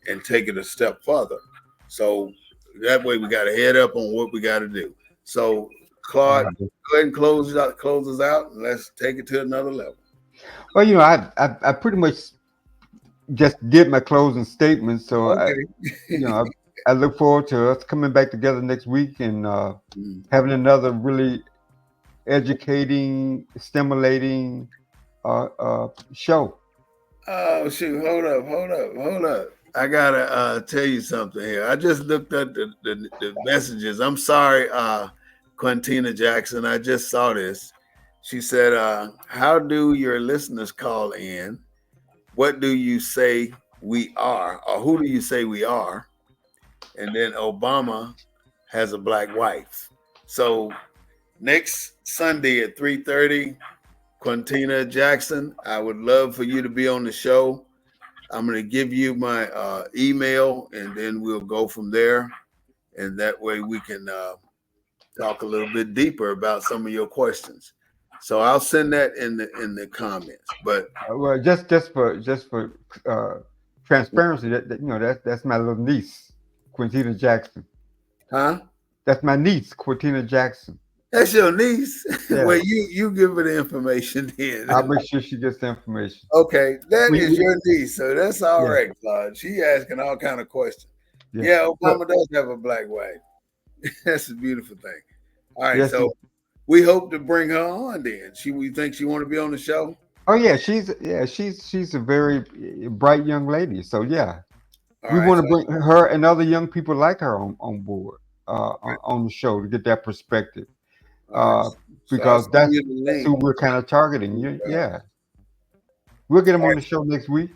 and take it a step further. So that way we got a head up on what we got to do. So Claude, Right. go ahead and close us out, and let's take it to another level. Well, I pretty much just did my closing statement. So Okay. I look forward to us coming back together next week and having another really educating, stimulating show. Oh shoot! Hold up! I gotta tell you something here. I just looked at the messages. I'm sorry, Quintina Jackson. I just saw this. She said, "How do your listeners call in? What do you say we are, or who do you say we are?" And then Obama has a black wife. So next Sunday at 3:30, Quintina Jackson, I would love for you to be on the show. I'm going to give you my email, and then we'll go from there. And that way we can talk a little bit deeper about some of your questions. So I'll send that in the comments. But Well, just for transparency, that's my little niece, Quintina Jackson. huh? That's my niece, Quintina Jackson. That's your niece. Yeah, Well, you give her the information then. I'll make sure she gets the information. Okay, that is We your niece, so that's all yeah, right, Claude. She asking all kind of questions. yeah. Yeah, So, Obama does have a black wife. That's a beautiful thing. All right, yes. so we hope to bring her on. Then we think she want to be on the show. Oh yeah, she's a very bright young lady. So yeah, All we right, want so to bring her and other young people like her on board on the show to get that perspective. all right, Uh, so I'll because send that's you the that's link. who we're kind of targeting. Yeah, we'll get them All on right, the show next week.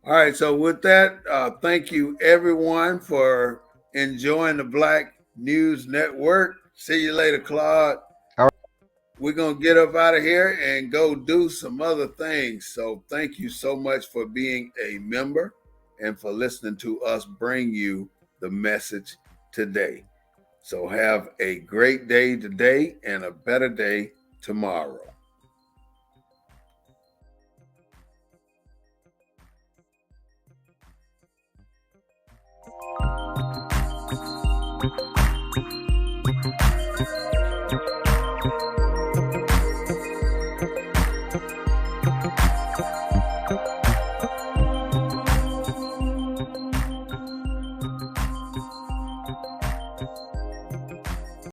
all right. So with that, thank you everyone for enjoying the Black News Network. See you later, Claude. All We're gonna get up out of here and go do some other things. So thank you so much for being a member and for listening to us bring you the message today. So have a great day today and a better day tomorrow.